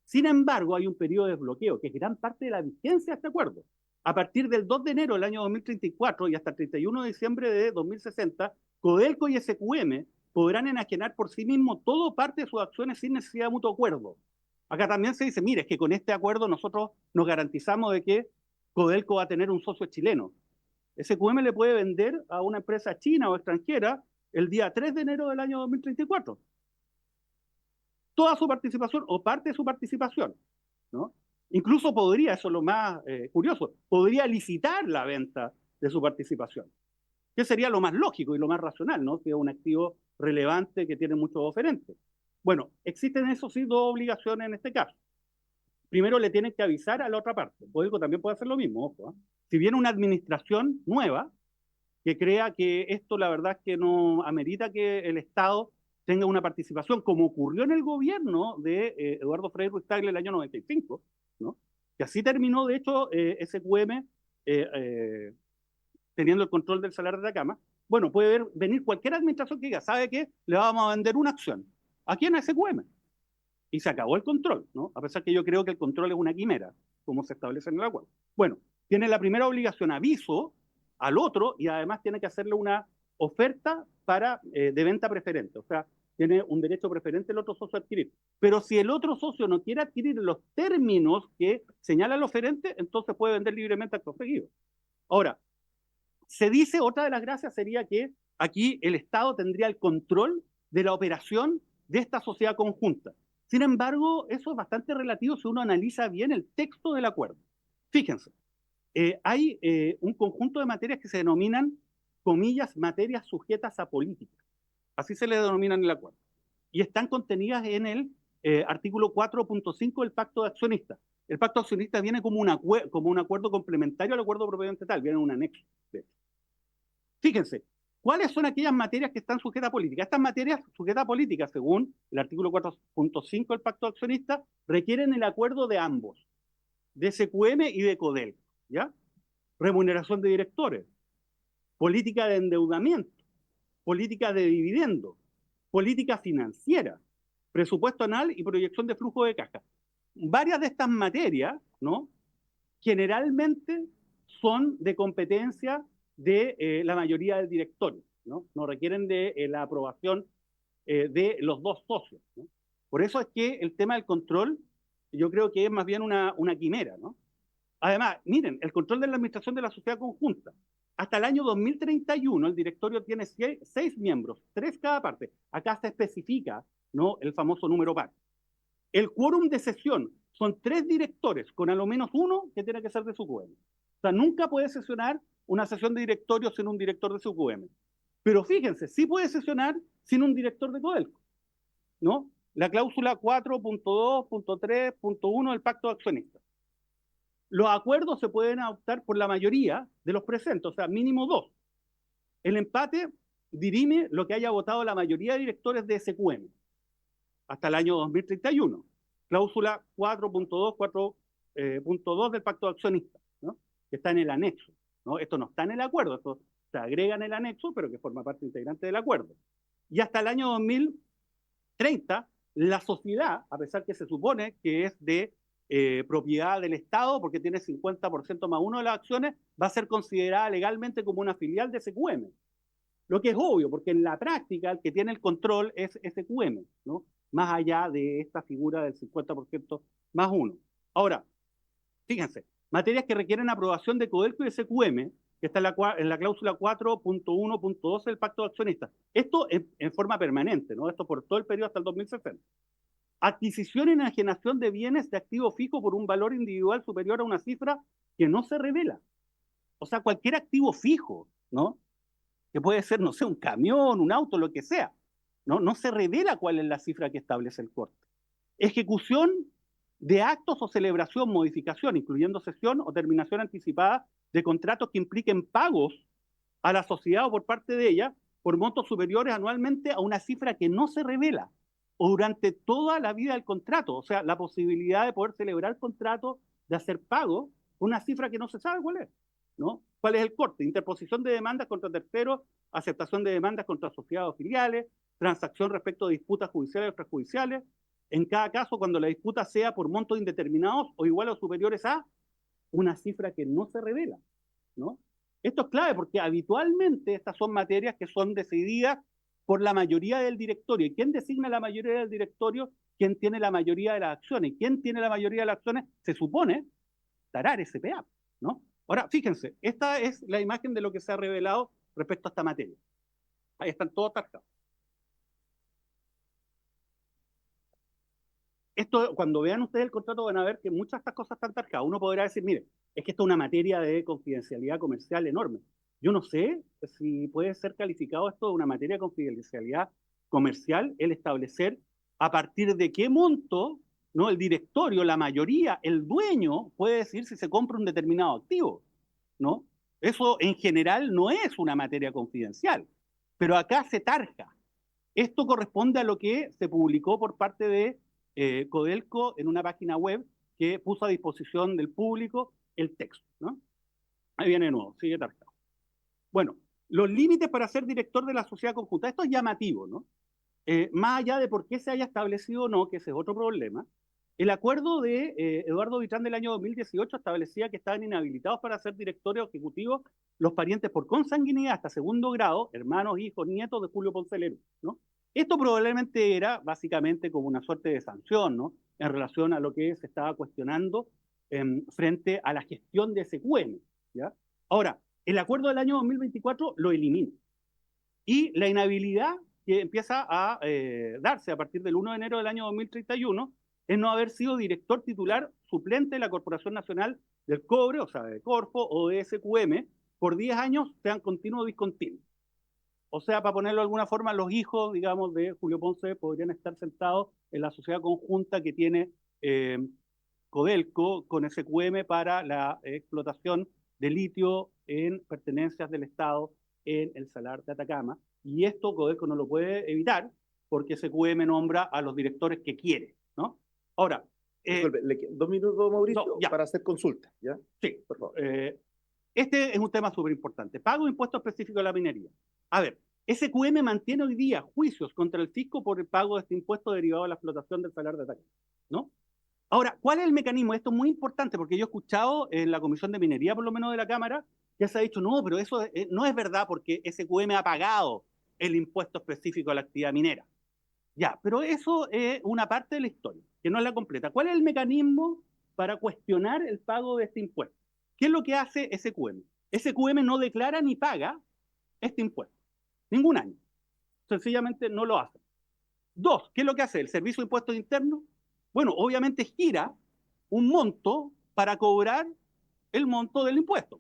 Sin embargo, hay un periodo de desbloqueo que es gran parte de la vigencia de este acuerdo. A partir del 2 de enero del año 2034 y hasta el 31 de diciembre de 2060, Codelco y SQM podrán enajenar por sí mismos todo o parte de sus acciones sin necesidad de mutuo acuerdo. Acá también se dice, mire, es que con este acuerdo nosotros nos garantizamos de que Codelco va a tener un socio chileno. SQM le puede vender a una empresa china o extranjera el día 3 de enero del año 2034. Toda su participación o parte de su participación, ¿no? Incluso podría, eso es lo más curioso, podría licitar la venta de su participación, que sería lo más lógico y lo más racional, ¿no? Que es un activo relevante que tiene muchos oferentes. Bueno, existen eso sí dos obligaciones en este caso. Primero le tienen que avisar a la otra parte. Codelco también puede hacer lo mismo, ojo, ¿eh? Si viene una administración nueva que crea que esto la verdad es que no amerita que el Estado tenga una participación, como ocurrió en el gobierno de Eduardo Frei Ruiz-Tagle el año 95, ¿no? Que así terminó, de hecho, SQM teniendo el control del Salar de Atacama. Bueno, puede venir cualquier administración que diga, ¿sabe qué? Le vamos a vender una acción. ¿A quién? A SQM. Y se acabó el control, ¿no? A pesar que yo creo que el control es una quimera, como se establece en el acuerdo. Bueno, tiene la primera obligación, aviso al otro, y además tiene que hacerle una oferta de venta preferente. O sea, tiene un derecho preferente el otro socio a adquirir. Pero si el otro socio no quiere adquirir los términos que señala el oferente, entonces puede vender libremente acto seguido. Ahora, se dice, otra de las gracias sería que aquí el Estado tendría el control de la operación de esta sociedad conjunta. Sin embargo, eso es bastante relativo si uno analiza bien el texto del acuerdo. Fíjense, hay un conjunto de materias que se denominan, comillas, materias sujetas a política. Así se le denomina en el acuerdo. Y están contenidas en el artículo 4.5 del Pacto de Accionistas. El Pacto de Accionistas viene como un acuerdo complementario al acuerdo propiamente tal, viene en un anexo, de hecho. Fíjense, ¿cuáles son aquellas materias que están sujetas a política? Estas materias sujetas a política, según el artículo 4.5 del Pacto de Accionistas, requieren el acuerdo de ambos, de SQM y de Codelco, ¿ya? Remuneración de directores, política de endeudamiento, política de dividendo, política financiera, presupuesto anual y proyección de flujo de caja. Varias de estas materias, ¿no? Generalmente son de competencia de la mayoría del directorio, ¿no? No requieren de la aprobación de los dos socios, ¿no? Por eso es que el tema del control yo creo que es más bien una quimera, ¿no? Además, miren, el control de la administración de la sociedad conjunta. Hasta el año 2031 el directorio tiene 6 miembros, 3 cada parte. Acá se especifica, ¿no?, el famoso número par. El quórum de sesión son 3 directores, con a lo menos uno que tiene que ser de SQM. O sea, nunca puede sesionar una sesión de directorio sin un director de SQM. Pero fíjense, sí puede sesionar sin un director de Codelco, ¿no? La cláusula 4.2.3.1 del Pacto de Accionistas. Los acuerdos se pueden adoptar por la mayoría de los presentes, o sea, mínimo 2. El empate dirime lo que haya votado la mayoría de directores de SQM hasta el año 2031. Cláusula 4.2 del Pacto de Accionistas, ¿no?, que está en el anexo, ¿no? Esto no está en el acuerdo, esto se agrega en el anexo, pero que forma parte integrante del acuerdo. Y hasta el año 2030, la sociedad, a pesar que se supone que es de propiedad del Estado, porque tiene 50% más uno de las acciones, va a ser considerada legalmente como una filial de SQM. Lo que es obvio, porque en la práctica el que tiene el control es SQM, ¿no?, más allá de esta figura del 50% más uno. Ahora, fíjense, materias que requieren aprobación de Codelco y SQM, que está en la cláusula 4.1.12 del Pacto de Accionistas. Esto en forma permanente, ¿no? Esto por todo el periodo hasta el 2060. Adquisición y enajenación de bienes de activo fijo por un valor individual superior a una cifra que no se revela. O sea, cualquier activo fijo, ¿no?, que puede ser, no sé, un camión, un auto, lo que sea, ¿no? No se revela cuál es la cifra que establece el corte. Ejecución de actos o celebración, modificación, incluyendo cesión o terminación anticipada de contratos que impliquen pagos a la sociedad o por parte de ella por montos superiores anualmente a una cifra que no se revela, o durante toda la vida del contrato. O sea, la posibilidad de poder celebrar el contrato, de hacer pago, una cifra que no se sabe cuál es, ¿no? ¿Cuál es el corte? Interposición de demandas contra terceros, aceptación de demandas contra asociados filiales, transacción respecto de disputas judiciales o extrajudiciales, en cada caso cuando la disputa sea por montos indeterminados o iguales o superiores a una cifra que no se revela, ¿no? Esto es clave porque habitualmente estas son materias que son decididas por la mayoría del directorio. ¿Y quién designa la mayoría del directorio? ¿Quién tiene la mayoría de las acciones? ¿Quién tiene la mayoría de las acciones? Se supone Tarar SPA, ¿no? Ahora, fíjense, esta es la imagen de lo que se ha revelado respecto a esta materia. Ahí están todos tarjados. Esto, cuando vean ustedes el contrato, van a ver que muchas de estas cosas están tarjadas. Uno podrá decir, mire, es que esto es una materia de confidencialidad comercial enorme. Yo no sé si puede ser calificado esto de una materia de confidencialidad comercial, el establecer a partir de qué monto, ¿no? El directorio, la mayoría, el dueño puede decir si se compra un determinado activo, ¿no? Eso en general no es una materia confidencial, pero acá se tarja. Esto corresponde a lo que se publicó por parte de Codelco en una página web que puso a disposición del público el texto, ¿no? Ahí viene de nuevo, sigue tarjado. Bueno, los límites para ser director de la sociedad conjunta, esto es llamativo, ¿no? Más allá de por qué se haya establecido o no, que ese es otro problema, el acuerdo de Eduardo Vitrán del año 2018 establecía que estaban inhabilitados para ser directores ejecutivos los parientes por consanguinidad hasta segundo grado, hermanos, hijos, nietos de Julio Ponce Lerú, ¿no? Esto probablemente era básicamente como una suerte de sanción, ¿no? En relación a lo que se estaba cuestionando frente a la gestión de SQM, ¿ya? Ahora, el acuerdo del año 2024 lo elimina. Y la inhabilidad que empieza a darse a partir del 1 de enero del año 2031 es no haber sido director titular suplente de la Corporación Nacional del Cobre, o sea, de Corfo o de SQM, por 10 años, sean continuo o discontinuo. O sea, para ponerlo de alguna forma, los hijos, digamos, de Julio Ponce podrían estar sentados en la sociedad conjunta que tiene Codelco con SQM para la explotación de litio en pertenencias del Estado en el Salar de Atacama. Y esto Codelco no lo puede evitar porque SQM nombra a los directores que quiere, ¿no? Ahora... Disculpe, 2 minutos, Mauricio, no, ya. Para hacer consulta, ¿ya? Sí, por favor. Este es un tema súper importante. Pago de impuestos específicos a la minería. A ver, SQM mantiene hoy día juicios contra el fisco por el pago de este impuesto derivado de la explotación del Salar de Atacama, ¿no? Ahora, ¿cuál es el mecanismo? Esto es muy importante porque yo he escuchado en la Comisión de Minería, por lo menos de la Cámara, que se ha dicho, no, pero eso no es verdad porque SQM ha pagado el impuesto específico a la actividad minera. Ya, pero eso es una parte de la historia, que no es la completa. ¿Cuál es el mecanismo para cuestionar el pago de este impuesto? ¿Qué es lo que hace SQM? SQM no declara ni paga este impuesto, ningún año. Sencillamente no lo hace. Dos, ¿qué es lo que hace el Servicio de Impuestos Internos? Bueno, obviamente gira un monto para cobrar el monto del impuesto.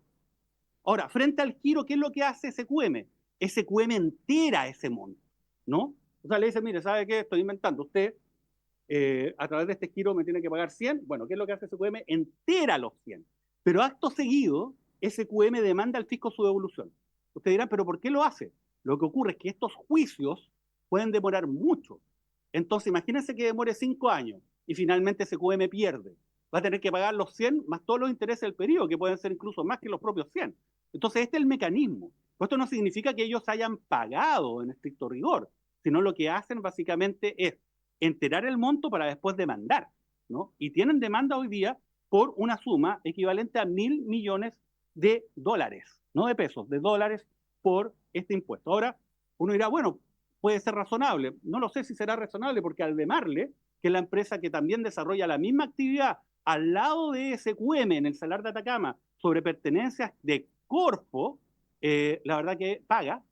Ahora, frente al giro, ¿qué es lo que hace SQM? SQM entera ese monto, ¿no? O sea, le dice, mire, ¿sabe qué? Estoy inventando. Usted, a través de este giro me tiene que pagar 100. Bueno, ¿qué es lo que hace SQM? Entera los 100. Pero acto seguido, SQM demanda al fisco su devolución. Ustedes dirán, ¿pero por qué lo hace? Lo que ocurre es que estos juicios pueden demorar mucho. Entonces, imagínense que demore 5 años y finalmente SQM pierde. Va a tener que pagar los 100 más todos los intereses del periodo, que pueden ser incluso más que los propios 100. Entonces, este es el mecanismo. Pues esto no significa que ellos hayan pagado en estricto rigor, sino lo que hacen básicamente es enterar el monto para después demandar, ¿no? Y tienen demanda hoy día por una suma equivalente a $1.000 millones, no de pesos, de dólares por este impuesto. Ahora, uno dirá, bueno, puede ser razonable. No lo sé si será razonable porque Albemarle, que es la empresa que también desarrolla la misma actividad al lado de SQM en el Salar de Atacama sobre pertenencias de Corfo, la verdad que paga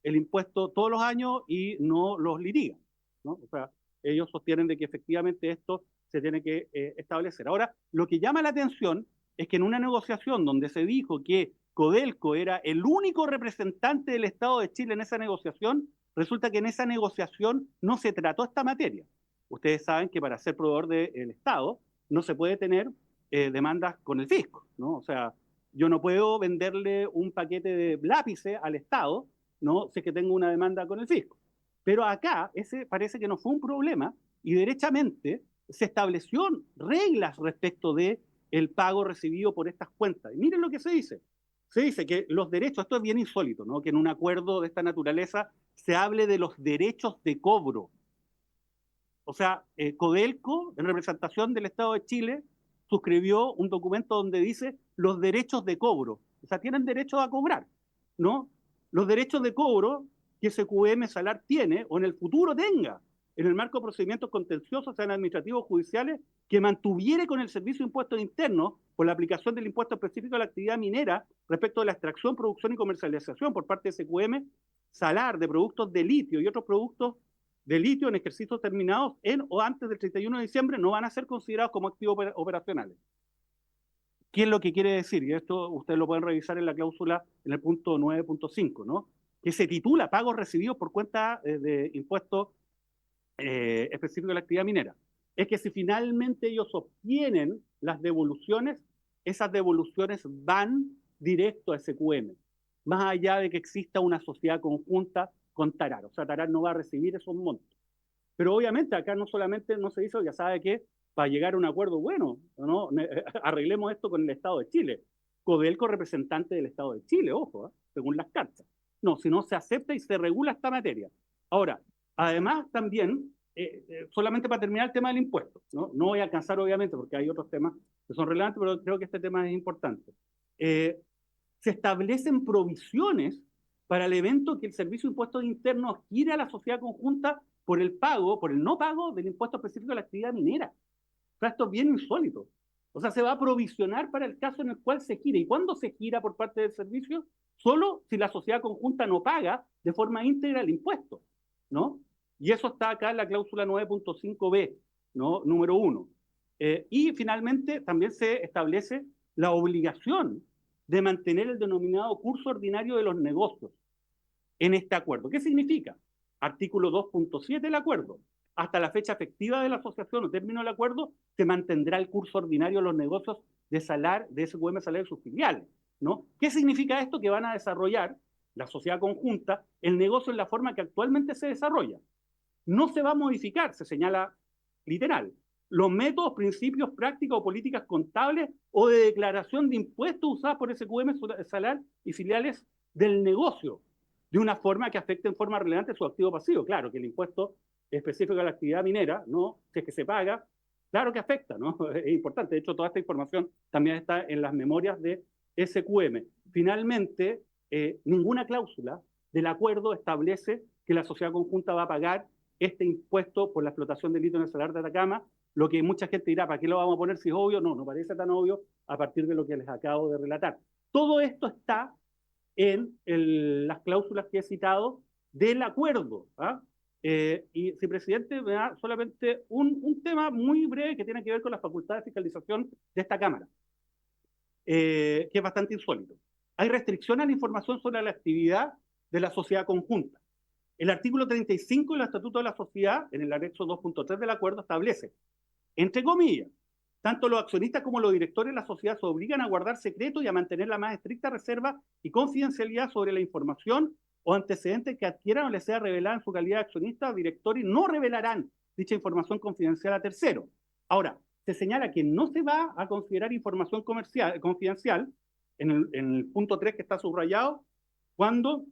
el impuesto todos los años y no los litiga, ¿no? O sea, ellos sostienen de que efectivamente esto se tiene que establecer. Ahora, lo que llama la atención es que en una negociación donde se dijo que Codelco era el único representante del Estado de Chile en esa negociación, resulta que en esa negociación no se trató esta materia. Ustedes saben que para ser proveedor del Estado no se puede tener demandas con el fisco, ¿no? O sea, yo no puedo venderle un paquete de lápices al Estado, ¿no? Si es que tengo una demanda con el fisco. Pero acá ese parece que no fue un problema y derechamente se estableció reglas respecto de el pago recibido por estas cuentas. Y miren lo que se dice. Se dice que los derechos, esto es bien insólito, ¿no? Que en un acuerdo de esta naturaleza se hable de los derechos de cobro. O sea, Codelco, en representación del Estado de Chile, suscribió un documento donde dice los derechos de cobro. O sea, tienen derecho a cobrar, ¿no? Los derechos de cobro que SQM Salar tiene o en el futuro tenga en el marco de procedimientos contenciosos, sean administrativos o judiciales, que mantuviere con el Servicio de Impuestos Internos por la aplicación del impuesto específico a la actividad minera respecto de la extracción, producción y comercialización por parte de SQM Salar de productos de litio y otros productos de litio en ejercicios terminados en o antes del 31 de diciembre no van a ser considerados como activos operacionales. ¿Qué es lo que quiere decir? Y esto ustedes lo pueden revisar en la cláusula en el punto 9.5, ¿no? Que se titula pagos recibidos por cuenta de impuestos específicos de la actividad minera. Es que si finalmente ellos obtienen las devoluciones, esas devoluciones van directo a SQM, más allá de que exista una sociedad conjunta con Tarar. O sea, Tarar no va a recibir esos montos. Pero obviamente acá no solamente no se dice, ya sabe que para llegar a un acuerdo bueno, ¿no? Arreglemos esto con el Estado de Chile. Codelco representante del Estado de Chile, ojo, según las cartas. No, si no se acepta y se regula esta materia. Ahora, además también, solamente para terminar el tema del impuesto, ¿no? No voy a alcanzar obviamente porque hay otros temas que son relevantes, pero creo que este tema es importante. Se establecen provisiones para el evento que el Servicio de Impuestos Internos adquiere a la sociedad conjunta por el no pago del impuesto específico de la actividad minera. O sea, esto es bien insólito. O sea, se va a provisionar para el caso en el cual se gire. ¿Y cuándo se gira por parte del servicio? Solo si la sociedad conjunta no paga de forma íntegra el impuesto, ¿no? Y eso está acá en la cláusula 9.5b, ¿no? Número 1. Y finalmente también se establece la obligación de mantener el denominado curso ordinario de los negocios en este acuerdo. ¿Qué significa? Artículo 2.7 del acuerdo. Hasta la fecha efectiva de la asociación o término del acuerdo, se mantendrá el curso ordinario de los negocios de SQM Salar y sus filiales, ¿no? ¿Qué significa esto? Que van a desarrollar la sociedad conjunta el negocio en la forma que actualmente se desarrolla. No se va a modificar, se señala literal, los métodos, principios, prácticas o políticas contables o de declaración de impuestos usadas por SQM Salar y filiales del negocio, de una forma que afecte en forma relevante su activo pasivo. Claro que el impuesto específico a la actividad minera, ¿no? Si es que se paga, claro que afecta, ¿no? Es importante. De hecho, toda esta información también está en las memorias de SQM. Finalmente, ninguna cláusula del acuerdo establece que la sociedad conjunta va a pagar este impuesto por la explotación de litio en el Salar de Atacama, lo que mucha gente dirá, ¿para qué lo vamos a poner si es obvio? No, no parece tan obvio a partir de lo que les acabo de relatar. Todo esto está en las cláusulas que he citado del acuerdo. ¿Ah? Y si presidente me da solamente un tema muy breve que tiene que ver con las facultades de fiscalización de esta Cámara, que es bastante insólito. Hay restricción a la información sobre la actividad de la sociedad conjunta. El artículo 35 del Estatuto de la Sociedad, en el anexo 2.3 del acuerdo, establece, entre comillas, tanto los accionistas como los directores de la sociedad se obligan a guardar secreto y a mantener la más estricta reserva y confidencialidad sobre la información o antecedentes que adquieran o les sea revelada en su calidad de accionista o director y no revelarán dicha información confidencial a terceros. Ahora, se señala que no se va a considerar información confidencial en el punto 3 que está subrayado cuando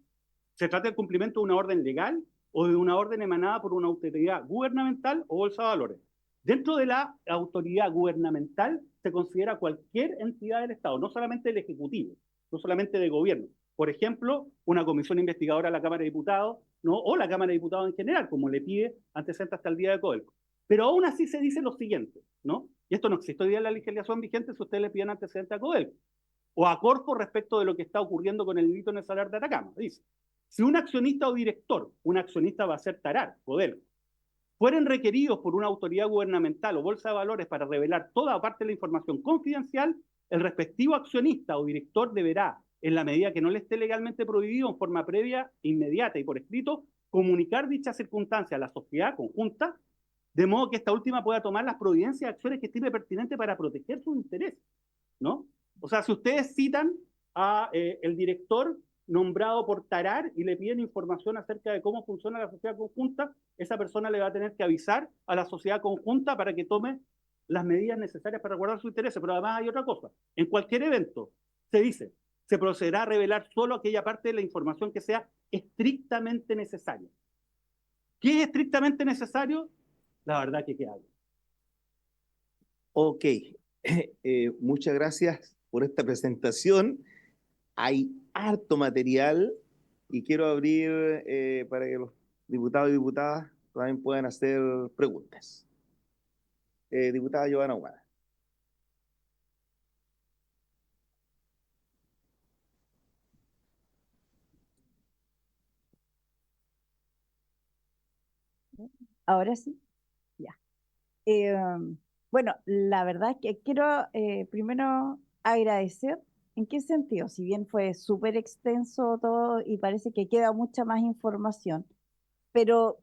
se trata del cumplimiento de una orden legal o de una orden emanada por una autoridad gubernamental o bolsa de valores. Dentro de la autoridad gubernamental se considera cualquier entidad del Estado, no solamente el Ejecutivo, no solamente de gobierno. Por ejemplo, una comisión investigadora de la Cámara de Diputados, ¿no? O la Cámara de Diputados en general, como le pide antecedente hasta el día de Codelco. Pero aún así se dice lo siguiente, ¿no? Y esto no existe hoy día en la legislación vigente si ustedes le piden antecedente a Codelco. O a Corfo respecto de lo que está ocurriendo con el litio en el Salar de Atacama. Dice, si un accionista o director, un accionista va a ser Tarar, Codelco, fueren requeridos por una autoridad gubernamental o bolsa de valores para revelar toda parte de la información confidencial, el respectivo accionista o director deberá, en la medida que no le esté legalmente prohibido en forma previa, inmediata y por escrito, comunicar dicha circunstancia a la sociedad conjunta, de modo que esta última pueda tomar las providencias y acciones que estime pertinente para proteger sus intereses, ¿no? O sea, si ustedes citan a el director nombrado por Tarar y le piden información acerca de cómo funciona la sociedad conjunta, esa persona le va a tener que avisar a la sociedad conjunta para que tome las medidas necesarias para guardar sus intereses. Pero además hay otra cosa. En cualquier evento se dice, se procederá a revelar solo aquella parte de la información que sea estrictamente necesaria. ¿Qué es estrictamente necesario? La verdad que queda bien. Ok. Muchas gracias por esta presentación. Hay harto material y quiero abrir para que los diputados y diputadas también puedan hacer preguntas. Diputada Giovanna Ahumada. Ahora sí, ya. Bueno, la verdad es que quiero primero agradecer. ¿En qué sentido? Si bien fue súper extenso todo y parece que queda mucha más información, pero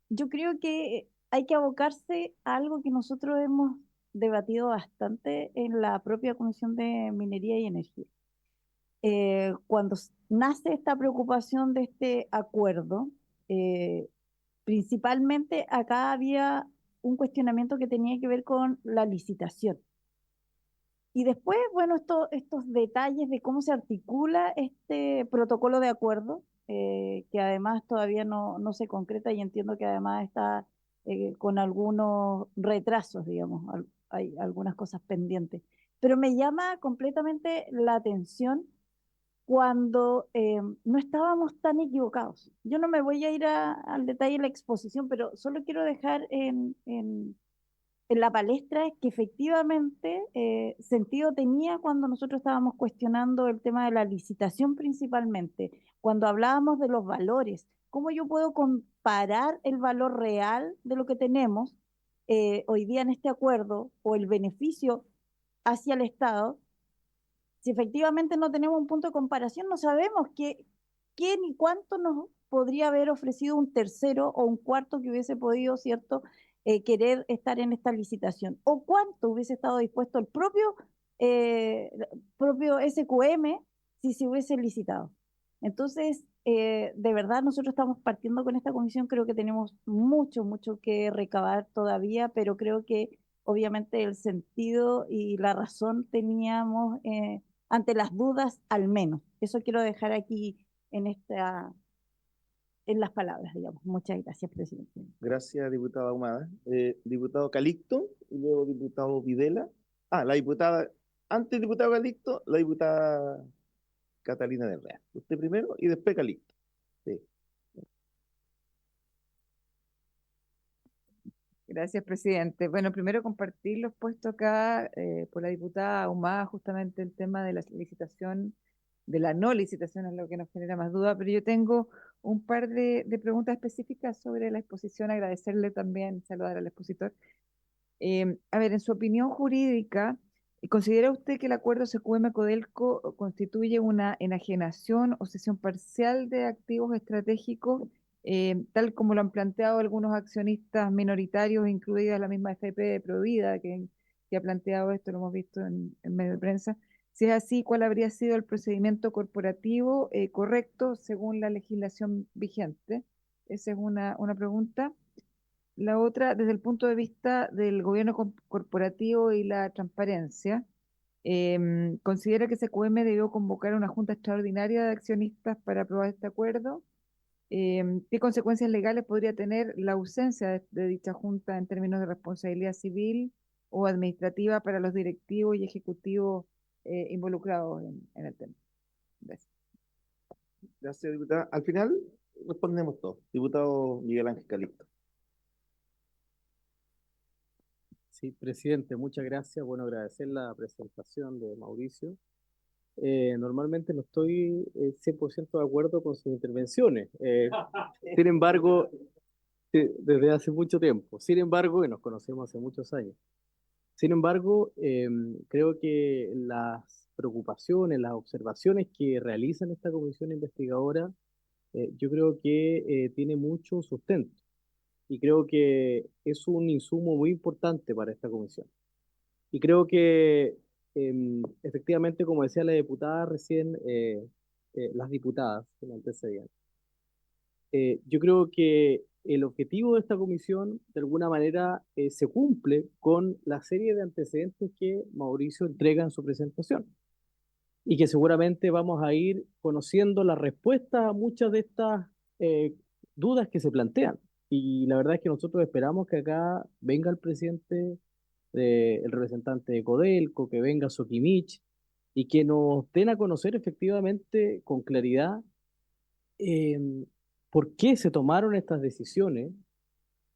yo creo que hay que abocarse a algo que nosotros hemos debatido bastante en la propia Comisión de Minería y Energía. Cuando nace esta preocupación de este acuerdo, eh, principalmente acá había un cuestionamiento que tenía que ver con la licitación. Y después, bueno, estos detalles de cómo se articula este protocolo de acuerdo, que además todavía no se concreta y entiendo que además está con algunos retrasos, digamos, hay algunas cosas pendientes. Pero me llama completamente la atención cuando no estábamos tan equivocados. Yo no me voy a ir al detalle de la exposición, pero solo quiero dejar en la palestra que efectivamente sentido tenía cuando nosotros estábamos cuestionando el tema de la licitación principalmente, cuando hablábamos de los valores, cómo yo puedo comparar el valor real de lo que tenemos hoy día en este acuerdo o el beneficio hacia el Estado. Si efectivamente no tenemos un punto de comparación, no sabemos qué ni cuánto nos podría haber ofrecido un tercero o un cuarto que hubiese podido, ¿cierto?, querer estar en esta licitación. O cuánto hubiese estado dispuesto el propio SQM si se hubiese licitado. Entonces, de verdad, nosotros estamos partiendo con esta comisión, creo que tenemos mucho que recabar todavía, pero creo que obviamente el sentido y la razón teníamos ante las dudas al menos. Eso quiero dejar aquí en las palabras, digamos. Muchas gracias, presidente. Gracias, diputada Ahumada. Diputado Calixto y luego diputado Videla. La diputada, antes diputado Calixto, la diputada Catalina del Real. Usted primero y después Calixto. Sí. Gracias, presidente. Bueno, primero compartir los puestos acá por la diputada Ahumada, justamente el tema de la licitación, de la no licitación es lo que nos genera más duda, pero yo tengo un par de preguntas específicas sobre la exposición, agradecerle también, saludar al expositor. A ver, en su opinión jurídica, ¿considera usted que el acuerdo SQM-Codelco constituye una enajenación o cesión parcial de activos estratégicos, tal como lo han planteado algunos accionistas minoritarios, incluida la misma FP de Provida, que ha planteado esto, lo hemos visto en medio de prensa? Si es así, ¿cuál habría sido el procedimiento corporativo correcto según la legislación vigente? Esa es una pregunta. La otra, desde el punto de vista del gobierno corporativo y la transparencia, ¿considera que SQM debió convocar una junta extraordinaria de accionistas para aprobar este acuerdo? ¿Qué consecuencias legales podría tener la ausencia de dicha junta en términos de responsabilidad civil o administrativa para los directivos y ejecutivos involucrados en el tema? Gracias. Gracias, diputada. Al final respondemos todos. Diputado Miguel Ángel Calixto. Sí, presidente, muchas gracias. Bueno, agradecer la presentación de Mauricio. Normalmente no estoy 100% de acuerdo con sus intervenciones. Sin embargo, desde hace mucho tiempo. Sin embargo, y nos conocemos hace muchos años. Sin embargo, creo que las preocupaciones, las observaciones que realizan esta comisión investigadora, yo creo que tiene mucho sustento. Y creo que es un insumo muy importante para esta comisión. Y creo que efectivamente, como decía la diputada recién, las diputadas que me antecedían, yo creo que el objetivo de esta comisión, de alguna manera, se cumple con la serie de antecedentes que Mauricio entrega en su presentación. Y que seguramente vamos a ir conociendo la respuesta a muchas de estas dudas que se plantean. Y la verdad es que nosotros esperamos que acá venga el presidente el representante de Codelco, que venga Sokimich, y que nos den a conocer efectivamente con claridad em, por qué se tomaron estas decisiones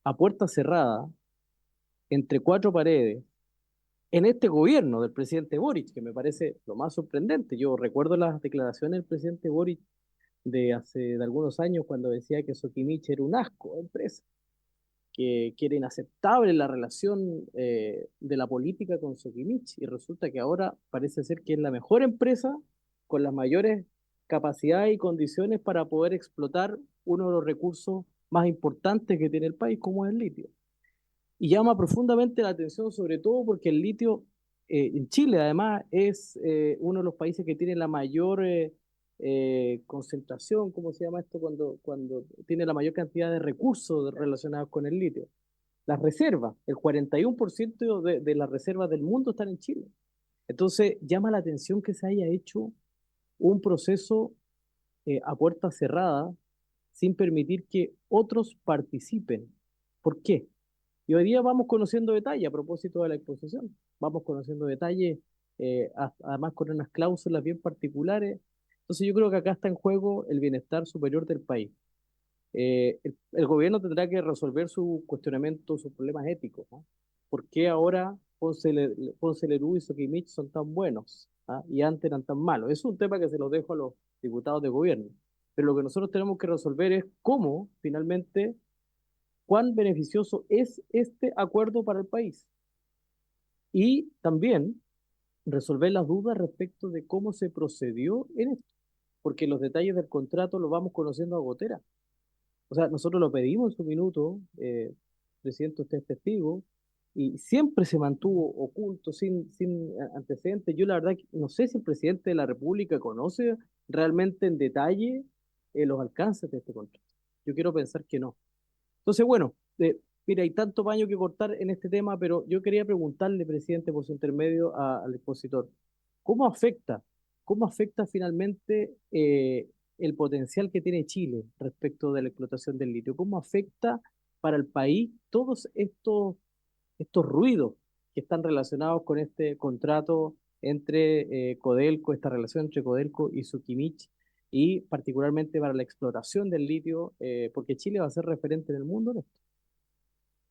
a puerta cerrada, entre cuatro paredes, en este gobierno del presidente Boric, que me parece lo más sorprendente. Yo recuerdo las declaraciones del presidente Boric de algunos años cuando decía que Sokimich era un asco de empresa, que era inaceptable la relación de la política con Sokimich, y resulta que ahora parece ser que es la mejor empresa con las mayores capacidades y condiciones para poder explotar uno de los recursos más importantes que tiene el país, como es el litio. Y llama profundamente la atención, sobre todo porque el litio en Chile, además, es uno de los países que tiene la mayor concentración, ¿cómo se llama esto? Cuando tiene la mayor cantidad de recursos relacionados con el litio. Las reservas, el 41% de las reservas del mundo están en Chile. Entonces, llama la atención que se haya hecho un proceso a puerta cerrada sin permitir que otros participen. ¿Por qué? Y hoy día vamos conociendo detalles a propósito de la exposición. Vamos conociendo detalles, además con unas cláusulas bien particulares. Entonces yo creo que acá está en juego el bienestar superior del país. El gobierno tendrá que resolver su cuestionamiento, sus problemas éticos, ¿no? ¿Por qué ahora Ponce Lerú y Sokimich son tan buenos, ¿ah? Y antes eran tan malos? Es un tema que se lo dejo a los diputados de gobierno. Pero lo que nosotros tenemos que resolver es cómo finalmente cuán beneficioso es este acuerdo para el país. Y también resolver las dudas respecto de cómo se procedió en esto, porque los detalles del contrato los vamos conociendo a gotera. O sea, nosotros lo pedimos en su minuto, presidente, usted es testigo, y siempre se mantuvo oculto, sin antecedentes. Yo la verdad que no sé si el presidente de la República conoce realmente en detalle los alcances de este contrato. Yo quiero pensar que no. Entonces, bueno, mira, hay tanto paño que cortar en este tema, pero yo quería preguntarle, presidente, por su intermedio al expositor, ¿cómo afecta, cómo afecta finalmente el potencial que tiene Chile respecto de la explotación del litio? ¿Cómo afecta para el país todos estos ruidos que están relacionados con este contrato entre Codelco, esta relación entre Codelco y Sokimich, y particularmente para la explotación del litio, porque Chile va a ser referente en el mundo en esto?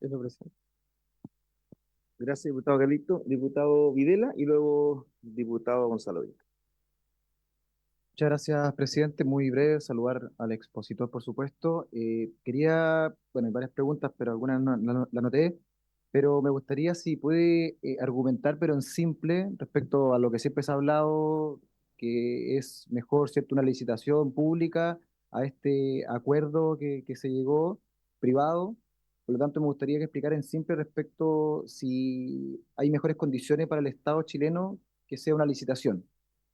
Eso, presidente. Gracias, diputado Carlito. Diputado Videla y luego diputado Gonzalo Videla. Muchas gracias, presidente. Muy breve, saludar al expositor, por supuesto. Bueno, hay varias preguntas, pero algunas la anoté, pero me gustaría si puede argumentar, pero en simple, respecto a lo que siempre se ha hablado, que es mejor, ¿cierto?, una licitación pública a este acuerdo que se llegó privado. Por lo tanto, me gustaría que explicara en simple respecto si hay mejores condiciones para el Estado chileno que sea una licitación.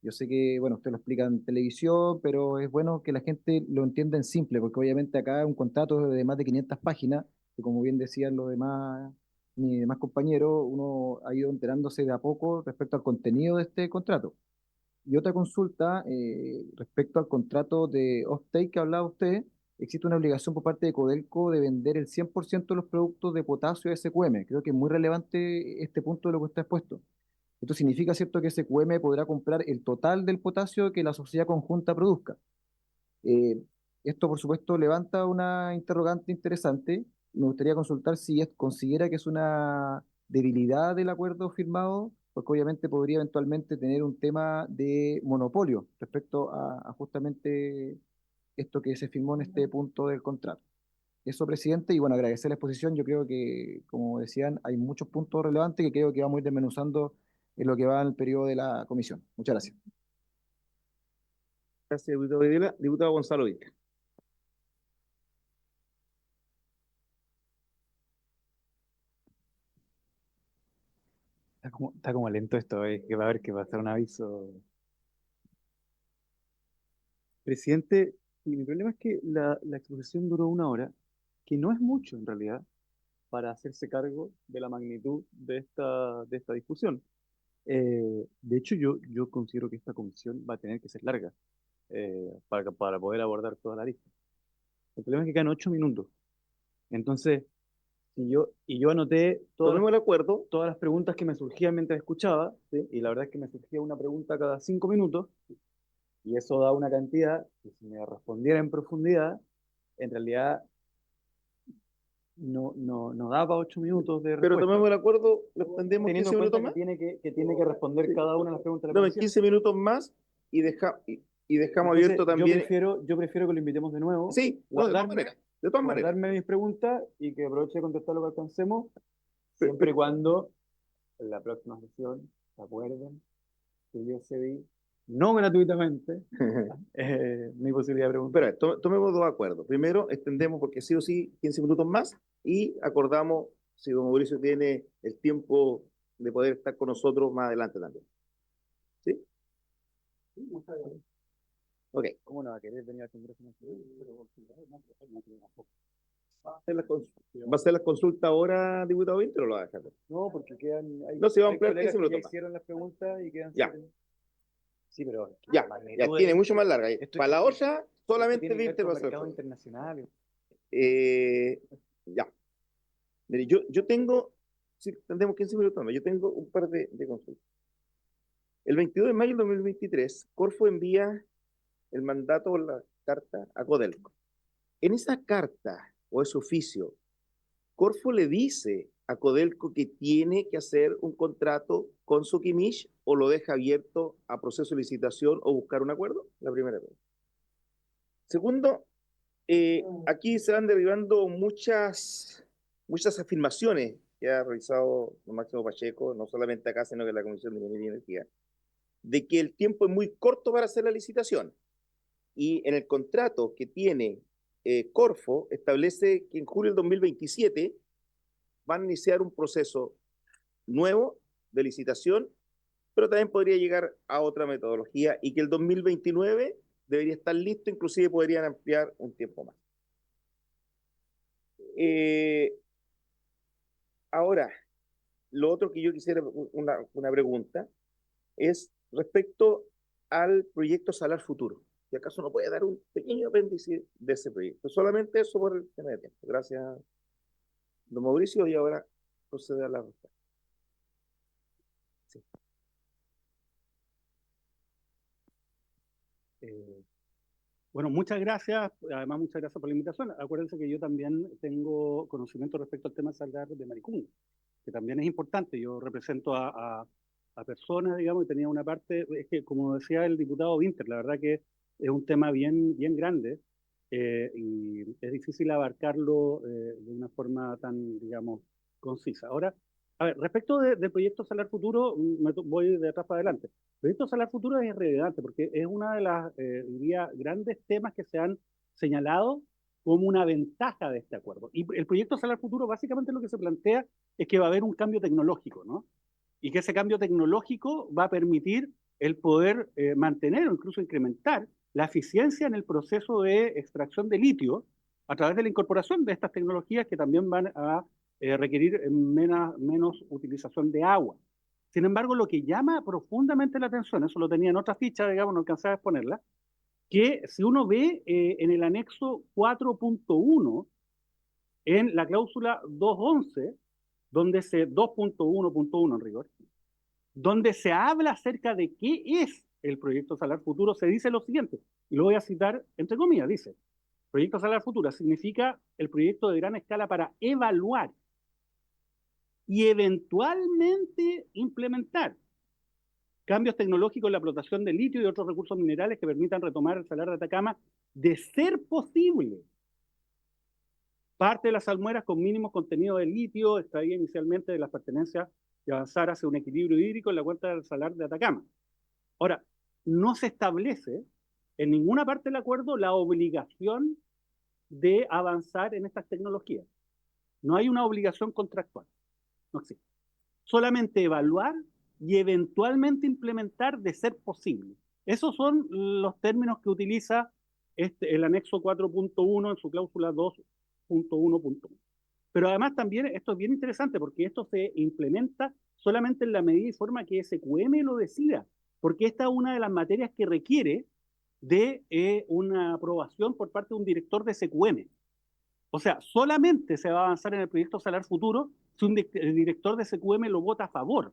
Yo sé que, bueno, usted lo explica en televisión, pero es bueno que la gente lo entienda en simple, porque obviamente acá es un contrato de más de 500 páginas, que como bien decían los demás, mis demás compañeros, uno ha ido enterándose de a poco respecto al contenido de este contrato. Y otra consulta, respecto al contrato de offtake que hablaba usted, existe una obligación por parte de Codelco de vender el 100% de los productos de potasio SQM. Creo que es muy relevante este punto de lo que usted ha expuesto. Esto significa, ¿cierto?, que SQM podrá comprar el total del potasio que la sociedad conjunta produzca. Eh, Esto, por supuesto, levanta una interrogante interesante. Me gustaría consultar si considera que es una debilidad del acuerdo firmado, porque obviamente podría eventualmente tener un tema de monopolio respecto a justamente esto que se firmó en este punto del contrato. Eso, presidente, y bueno, agradecer la exposición. Yo creo que, como decían, hay muchos puntos relevantes que creo que vamos a ir desmenuzando en lo que va en el periodo de la comisión. Muchas gracias. Gracias, diputado Videla. Diputado Gonzalo Videla. Está como lento esto, que va a haber que pasar un aviso. Presidente, y mi problema es que la exposición duró 1 hora, que no es mucho en realidad para hacerse cargo de la magnitud de esta discusión. De hecho, yo considero que esta comisión va a tener que ser larga para poder abordar toda la lista. El problema es que quedan 8 minutos. Entonces, Y yo anoté Tomemos el acuerdo. todas las preguntas que me surgían mientras escuchaba, ¿sí? Y la verdad es que me surgía una pregunta cada 5 minutos, y eso da una cantidad que si me respondiera en profundidad, en realidad no daba 8 minutos de Pero respuesta. tomemos el acuerdo, lo extendemos Teniendo 15 en cuenta minutos más. que tiene que responder Sí. cada una de las preguntas de la Dame comisión. 15 minutos más y dejamos Entonces, abierto también. yo prefiero que lo invitemos de nuevo, Sí, no, de todas maneras. De todas maneras. guardarme mis preguntas y que aproveche de contestar lo que alcancemos, siempre y cuando en la próxima sesión se acuerden que yo cedí, no gratuitamente, mi posibilidad de preguntar. Espera, tomemos dos acuerdos. Primero, extendemos porque sí o sí 15 minutos más y acordamos si don Mauricio tiene el tiempo de poder estar con nosotros más adelante también. ¿Sí? Ok. ¿Cómo no va a querer venir al Congreso Nacional? ¿Va a hacer la consulta ahora, diputado Vinter, o lo va a dejar? No, porque hay, No, se va a hay ampliar colegas 15 que ya minutos más. hicieron las preguntas y quedan Ya. Sí, pero Ya, ya tiene mucho más larga. Esto Para la otra, esto solamente tiene que ver Vinter con va a hacer el mercados programa. internacionales. Ya. Mire, yo tengo, si tendremos 15 minutos más, yo tengo un par de consultas. El 22 de mayo del 2023, Corfo envía el mandato o la carta a Codelco. En esa carta o ese oficio, Corfo le dice a Codelco que tiene que hacer un contrato con Sokimich o lo deja abierto a proceso de licitación o buscar un acuerdo. La primera pregunta. Segundo, aquí se van derivando muchas afirmaciones que ha realizado don Máximo Pacheco, no solamente acá, sino que en la Comisión de Minería y Energía, de que el tiempo es muy corto para hacer la licitación. Y en el contrato que tiene Corfo, establece que en julio del 2027 van a iniciar un proceso nuevo de licitación, pero también podría llegar a otra metodología y que el 2029 debería estar listo, inclusive podrían ampliar un tiempo más. Ahora, lo otro que yo quisiera, una pregunta, es respecto al proyecto Salar Futuro. ¿Y acaso no puede dar un pequeño apéndice de ese proyecto? Solamente eso por el tema de tiempo. Gracias, don Mauricio, y ahora procede a la respuesta. Sí. Bueno, muchas gracias. Además, muchas gracias por la invitación. Acuérdense que yo también tengo conocimiento respecto al tema Salar de Maricún, que también es importante. Yo represento a personas, digamos, y tenía una parte, es que como decía el diputado Vinter, la verdad que es un tema bien grande y es difícil abarcarlo de una forma tan, digamos, concisa. Ahora, a ver, respecto del proyecto Salar Futuro, voy de atrás para adelante. El proyecto Salar Futuro es relevante porque es una de las, diría, grandes temas que se han señalado como una ventaja de este acuerdo. Y el proyecto Salar Futuro básicamente lo que se plantea es que va a haber un cambio tecnológico, ¿no? Y que ese cambio tecnológico va a permitir el poder mantener o incluso incrementar la eficiencia en el proceso de extracción de litio a través de la incorporación de estas tecnologías que también van a requerir menos utilización de agua. Sin embargo, lo que llama profundamente la atención, eso lo tenía en otra ficha, digamos, no alcanzaba a exponerla, que si uno ve en el anexo 4.1, en la cláusula 211, donde 2.1.1 en rigor, donde se habla acerca de qué es el proyecto Salar Futuro, se dice lo siguiente, y lo voy a citar entre comillas, dice, proyecto Salar Futuro significa el proyecto de gran escala para evaluar y eventualmente implementar cambios tecnológicos en la explotación de litio y otros recursos minerales que permitan retomar el Salar de Atacama, de ser posible. Parte de las salmueras con mínimos contenidos de litio extraída inicialmente de las pertenencias y avanzar hacia un equilibrio hídrico en la cuenca del Salar de Atacama. Ahora, no se establece en ninguna parte del acuerdo la obligación de avanzar en estas tecnologías. No hay una obligación contractual. No existe. Solamente evaluar y eventualmente implementar de ser posible. Esos son los términos que utiliza el anexo 4.1 en su cláusula 2.1.1. Pero además también esto es bien interesante porque esto se implementa solamente en la medida y forma que SQM lo decida, porque esta es una de las materias que requiere de una aprobación por parte de un director de SQM. O sea, solamente se va a avanzar en el proyecto Salar Futuro si el director de SQM lo vota a favor,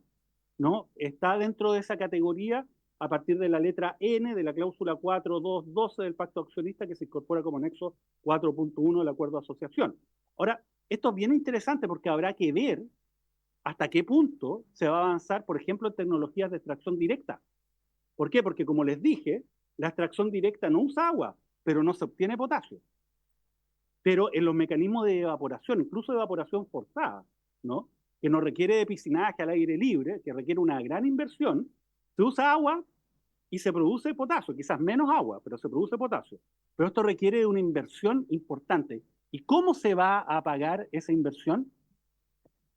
¿no? Está dentro de esa categoría a partir de la letra N de la cláusula 4.2.12 del pacto accionista que se incorpora como anexo 4.1 del acuerdo de asociación. Ahora, esto es bien interesante porque habrá que ver hasta qué punto se va a avanzar, por ejemplo, en tecnologías de extracción directa. ¿Por qué? Porque como les dije, la extracción directa no usa agua, pero no se obtiene potasio. Pero en los mecanismos de evaporación, incluso de evaporación forzada, ¿no? Que no requiere de piscinaje al aire libre, que requiere una gran inversión, se usa agua y se produce potasio, quizás menos agua, pero se produce potasio. Pero esto requiere de una inversión importante. ¿Y cómo se va a pagar esa inversión?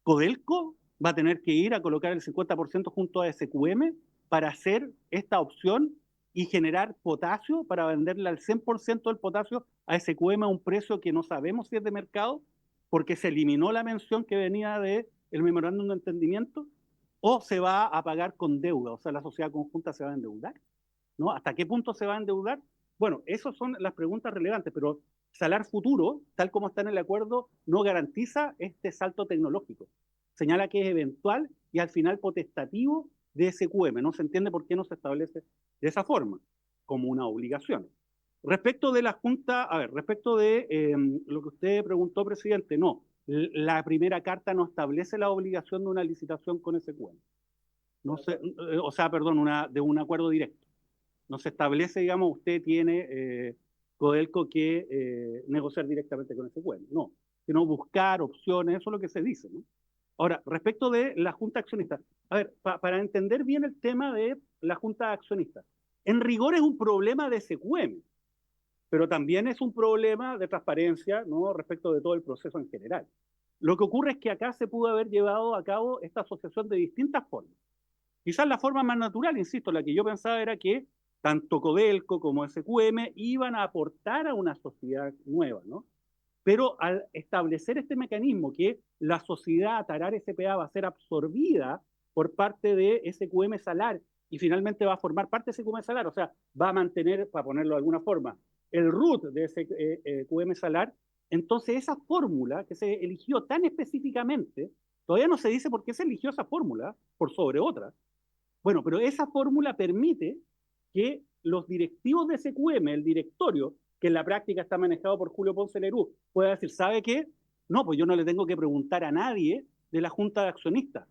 Codelco va a tener que ir a colocar el 50% junto a SQM para hacer esta opción y generar potasio para venderle al 100% del potasio a SQM a un precio que no sabemos si es de mercado, porque se eliminó la mención que venía del memorándum de entendimiento, o se va a pagar con deuda, o sea, la sociedad conjunta se va a endeudar, ¿no? ¿Hasta qué punto se va a endeudar? Bueno, esas son las preguntas relevantes, pero Salar Futuro, tal como está en el acuerdo, no garantiza este salto tecnológico. Señala que es eventual y al final potestativo de SQM. No se entiende por qué no se establece de esa forma, como una obligación. Respecto de la Junta, a ver, respecto de lo que usted preguntó, presidente, no. La primera carta no establece la obligación de una licitación con SQM. No se, o sea, perdón, de un acuerdo directo. No se establece, digamos, usted tiene Codelco que negociar directamente con SQM. No, sino buscar opciones, eso es lo que se dice, ¿no? Ahora, respecto de la Junta Accionista, a ver, para entender bien el tema de la Junta Accionista, en rigor es un problema de SQM, pero también es un problema de transparencia, ¿no? Respecto de todo el proceso en general. Lo que ocurre es que acá se pudo haber llevado a cabo esta asociación de distintas formas. Quizás la forma más natural, insisto, la que yo pensaba era que tanto Codelco como SQM iban a aportar a una sociedad nueva, ¿no? Pero al establecer este mecanismo que la sociedad Tarar S.p.A. va a ser absorbida por parte de SQM Salar y finalmente va a formar parte de SQM Salar, o sea, va a mantener, para ponerlo de alguna forma, el root de SQM Salar, entonces esa fórmula que se eligió tan específicamente, todavía no se dice por qué se eligió esa fórmula por sobre otra. Bueno, pero esa fórmula permite que los directivos de SQM, el directorio, que en la práctica está manejado por Julio Ponce Lerú, pueda decir, ¿sabe qué? No, pues yo no le tengo que preguntar a nadie de la Junta de Accionistas.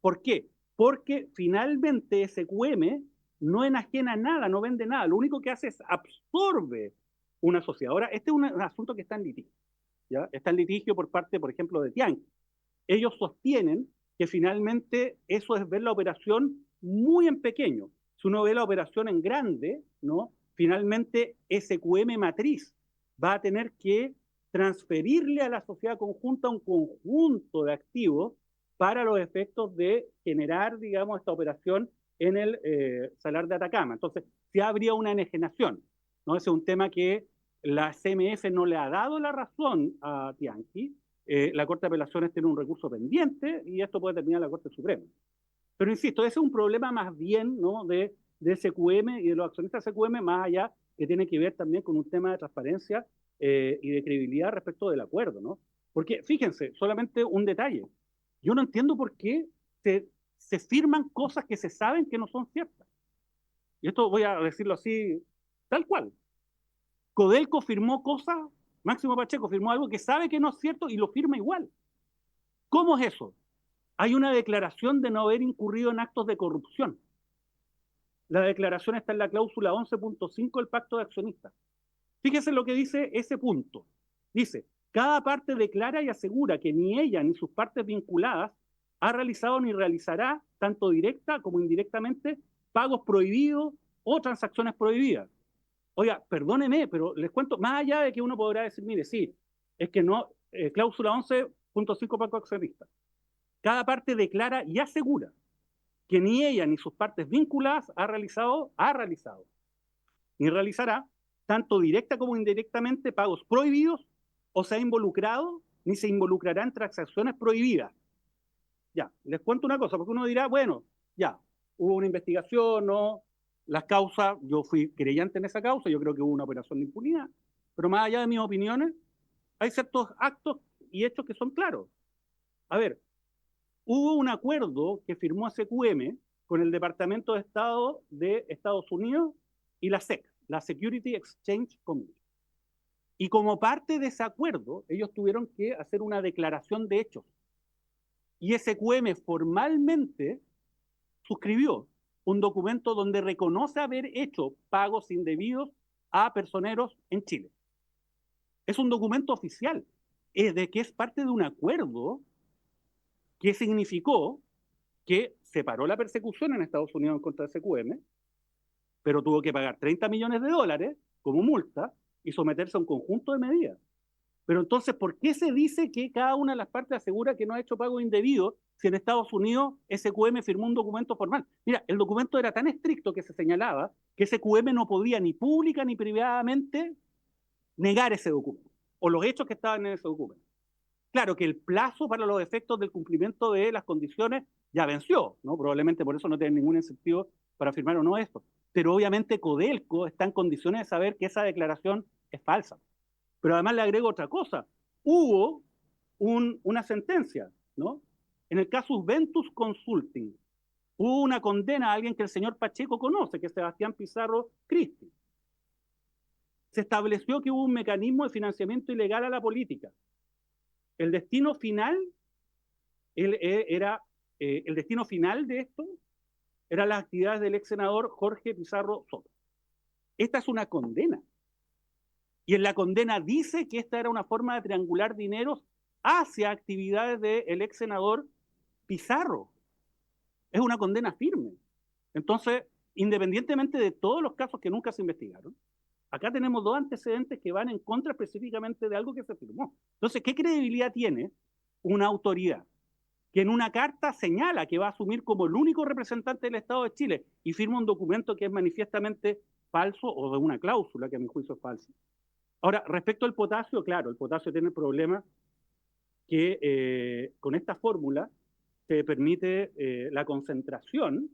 ¿Por qué? Porque finalmente SQM no enajena nada, no vende nada, lo único que hace es absorbe una sociedad. Ahora, este es un asunto que está en litigio, ¿ya? Está en litigio por parte, por ejemplo, de Tianqi. Ellos sostienen que finalmente eso es ver la operación muy en pequeño. Si uno ve la operación en grande, ¿no? Finalmente SQM Matriz va a tener que transferirle a la sociedad conjunta un conjunto de activos para los efectos de generar, digamos, esta operación en el Salar de Atacama. Entonces, sí habría una enajenación, ¿no? Ese es un tema que la CMF no le ha dado la razón a Tianqi. La Corte de Apelaciones tiene un recurso pendiente y esto puede terminar en la Corte Suprema. Pero insisto, ese es un problema más bien, ¿no? de SQM y de los accionistas SQM, más allá que tiene que ver también con un tema de transparencia y de credibilidad respecto del acuerdo, ¿no? Porque fíjense, solamente un detalle. Yo no entiendo por qué se firman cosas que se saben que no son ciertas. Y esto voy a decirlo así, tal cual. Codelco firmó cosas, Máximo Pacheco firmó algo que sabe que no es cierto y lo firma igual. ¿Cómo es eso? Hay una declaración de no haber incurrido en actos de corrupción. La declaración está en la cláusula 11.5 del Pacto de Accionistas. Fíjese lo que dice ese punto. Dice, cada parte declara y asegura que ni ella ni sus partes vinculadas ha realizado ni realizará, tanto directa como indirectamente, pagos prohibidos o transacciones prohibidas. Oiga, perdóneme, pero les cuento, más allá de que uno podrá decir, mire, sí, es que no, cláusula 11.5 Pacto Accionista. Cada parte declara y asegura que ni ella ni sus partes vinculadas ha realizado, ni realizará, tanto directa como indirectamente, pagos prohibidos o se ha involucrado ni se involucrará en transacciones prohibidas. Ya, les cuento una cosa, porque uno dirá, bueno, ya, hubo una investigación, ¿no? Las causas, yo fui creyente en esa causa, yo creo que hubo una operación de impunidad, pero más allá de mis opiniones, Hay ciertos actos y hechos que son claros. A ver, hubo un acuerdo que firmó SQM con el Departamento de Estado de Estados Unidos y la SEC, la Security Exchange Commission. Y como parte de ese acuerdo, ellos tuvieron que hacer una declaración de hechos. Y SQM formalmente suscribió un documento donde reconoce haber hecho pagos indebidos a personeros en Chile. Es un documento oficial, de que es parte de un acuerdo que significó que se paró la persecución en Estados Unidos en contra de SQM, pero tuvo que pagar 30 millones de dólares como multa y someterse a un conjunto de medidas. Pero entonces, ¿por qué se dice que cada una de las partes asegura que no ha hecho pago indebido si en Estados Unidos SQM firmó un documento formal? Mira, el documento era tan estricto que se señalaba que SQM no podía ni pública ni privadamente negar ese documento o los hechos que estaban en ese documento. Claro que el plazo para los efectos del cumplimiento de las condiciones ya venció, ¿no? Probablemente por eso no tiene ningún incentivo para firmar o no esto. Pero obviamente Codelco está en condiciones de saber que esa declaración es falsa. Pero además le agrego otra cosa. Hubo una sentencia, ¿no? En el caso Ventus Consulting, hubo una condena a alguien que el señor Pacheco conoce, que es Sebastián Pizarro Cristi. Se estableció que hubo un mecanismo de financiamiento ilegal a la política. El destino final el destino final de esto eran las actividades del ex senador Jorge Pizarro Soto. Esta es una condena. Y en la condena dice que esta era una forma de triangular dineros hacia actividades del ex senador Pizarro. Es una condena firme. Entonces, independientemente de todos los casos que nunca se investigaron, acá tenemos dos antecedentes que van en contra específicamente de algo que se firmó. Entonces, ¿qué credibilidad tiene una autoridad que en una carta señala que va a asumir como el único representante del Estado de Chile y firma un documento que es manifiestamente falso o de una cláusula que a mi juicio es falsa? Ahora, respecto al potasio, claro, el potasio tiene el problema que con esta fórmula se permite la concentración,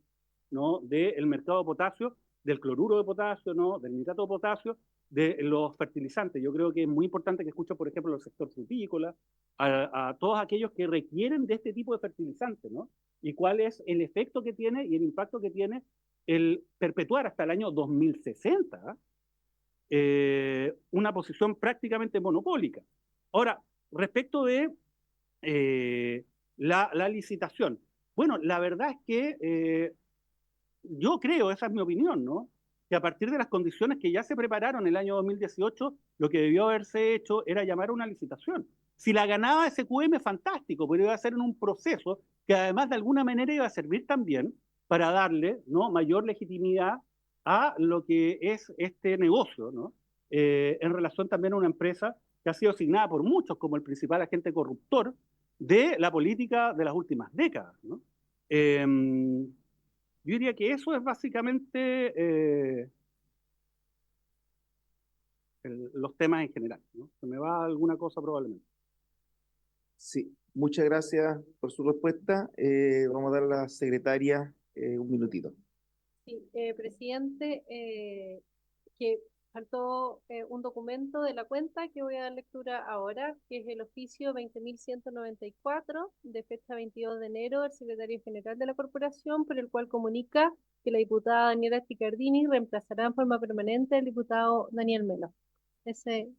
¿no?, del mercado de potasio, del cloruro de potasio, ¿no?, del nitrato de potasio, de los fertilizantes. Yo creo que es muy importante que escuchen, por ejemplo, al sector frutícola, a todos aquellos que requieren de este tipo de fertilizantes, ¿no? Y cuál es el efecto que tiene y el impacto que tiene el perpetuar hasta el año 2060 una posición prácticamente monopólica. Ahora, respecto de la licitación. Bueno, la verdad es que yo creo, esa es mi opinión, ¿no?, que a partir de las condiciones que ya se prepararon en el año 2018, lo que debió haberse hecho era llamar a una licitación. Si la ganaba SQM, fantástico, pero iba a ser en un proceso que además de alguna manera iba a servir también para darle, ¿no?, mayor legitimidad a lo que es este negocio, ¿no?, en relación también a una empresa que ha sido asignada por muchos como el principal agente corruptor de la política de las últimas décadas, ¿no? Yo diría que eso es básicamente los temas en general, ¿no? Se me va alguna cosa probablemente. Sí, muchas gracias por su respuesta. Vamos a dar a la secretaria un minutito. Sí, presidente, que faltó un documento de la cuenta que voy a dar lectura ahora, que es el oficio 20.194 de fecha 22 de enero del secretario general de la corporación, por el cual comunica que la diputada Daniela Sticardini reemplazará en forma permanente al diputado Daniel Melo. Ese.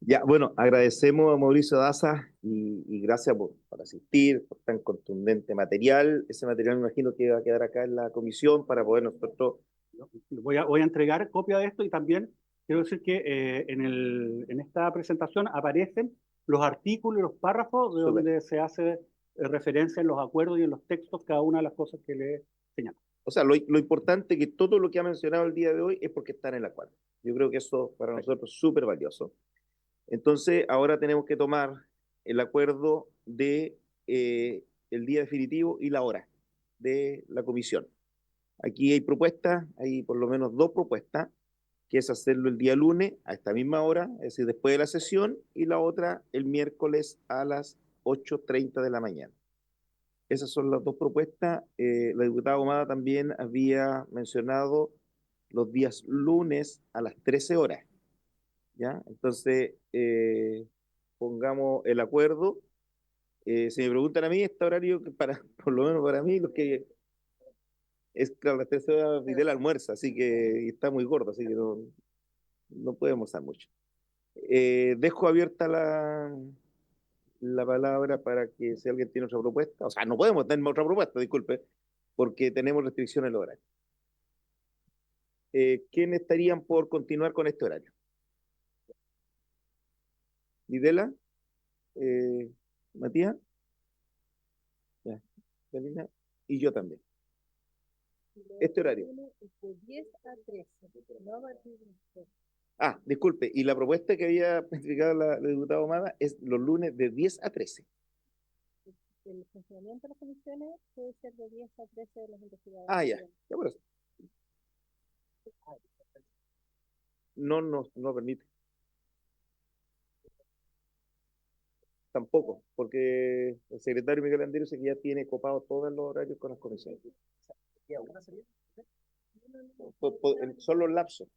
Ya, bueno, agradecemos a Mauricio Daza y gracias por asistir, por tan contundente material. Ese material me imagino que va a quedar acá en la comisión para poder nosotros... Voy a entregar copia de esto y también quiero decir que en esta presentación aparecen los artículos y los párrafos de Súper. donde se hace referencia en los acuerdos y en los textos cada una de las cosas que le señalo. O sea, lo importante es que todo lo que ha mencionado el día de hoy es porque está en el acuerdo. Yo creo que eso para nosotros es súper valioso. Entonces, ahora tenemos que tomar el acuerdo de el día definitivo y la hora de la comisión. Aquí hay propuestas, hay por lo menos dos propuestas, que es hacerlo el día lunes a esta misma hora, es decir, después de la sesión, y la otra el miércoles a las 8:30 de la mañana. Esas son las dos propuestas. La diputada Ahumada también había mencionado los días lunes a las 13 horas. ¿Ya? Entonces, pongamos el acuerdo. Si me preguntan a mí, este horario, por lo menos para mí, lo que es, claro, las 13 horas Videla almuerza, así que está muy gordo, así que no podemos usar mucho. Dejo abierta la palabra para que si alguien tiene otra propuesta, o sea, no podemos tener otra propuesta, disculpe, porque tenemos restricciones en el horario. ¿Quién estarían por continuar con este horario? Videla, Matías, ya, Carolina, y yo también. Este horario. De 10 a 13, no a partir de las 13. Ah, disculpe, y la propuesta que había especificado la diputada Ahumada es los lunes de 10 a 13. El funcionamiento de las comisiones puede ser de 10 a 13 de los investigadores. Ah, ya por eso. No permite. Tampoco, porque el secretario Miguel Andero dice que ya tiene copado todos los horarios con las comisiones. Son los lapsos.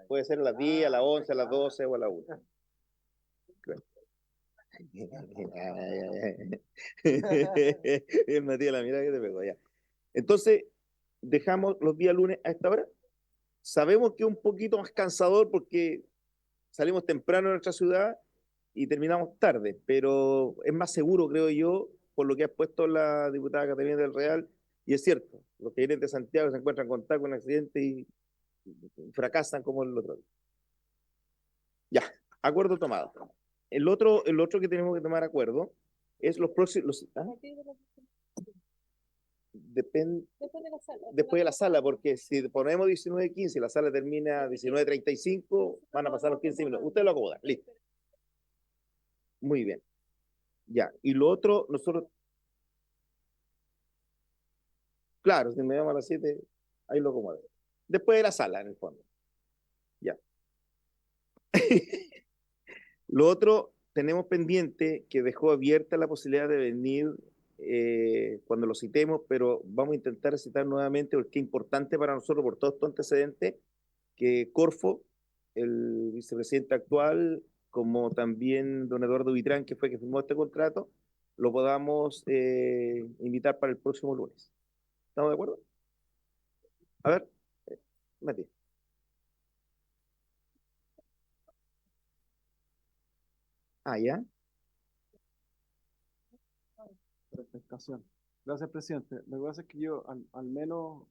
Puede ser a las 10, a las 11, a las 12 o a las 1. Claro. El Matías, la mirada que te pegó ya. Entonces, dejamos los días lunes a esta hora. Sabemos que es un poquito más cansador porque salimos temprano de nuestra ciudad y terminamos tarde, pero es más seguro, creo yo, por lo que ha puesto la diputada Catalina del Real, y es cierto, los que vienen de Santiago se encuentran con un accidente y fracasan como el otro día. Ya, acuerdo tomado. El otro que tenemos que tomar acuerdo es los próximos... Depende después de la sala, porque si ponemos 19:15 y la sala termina 19:35, van a pasar los 15 minutos. Usted lo acomoda, listo. Muy bien. Ya, y lo otro, nosotros... Claro, si me llama a las 7, ahí lo acomodo. Después de la sala, en el fondo. Ya. Lo otro, tenemos pendiente que dejó abierta la posibilidad de venir cuando lo citemos, pero vamos a intentar citar nuevamente porque es importante para nosotros por todos estos antecedentes que Corfo, el vicepresidente actual, como también don Eduardo Vitrán, que fue que firmó este contrato, lo podamos invitar para el próximo lunes. ¿Estamos de acuerdo? A ver, Matías. Ah, ya. Presentación. Gracias, presidente. Lo que pasa es que yo, al menos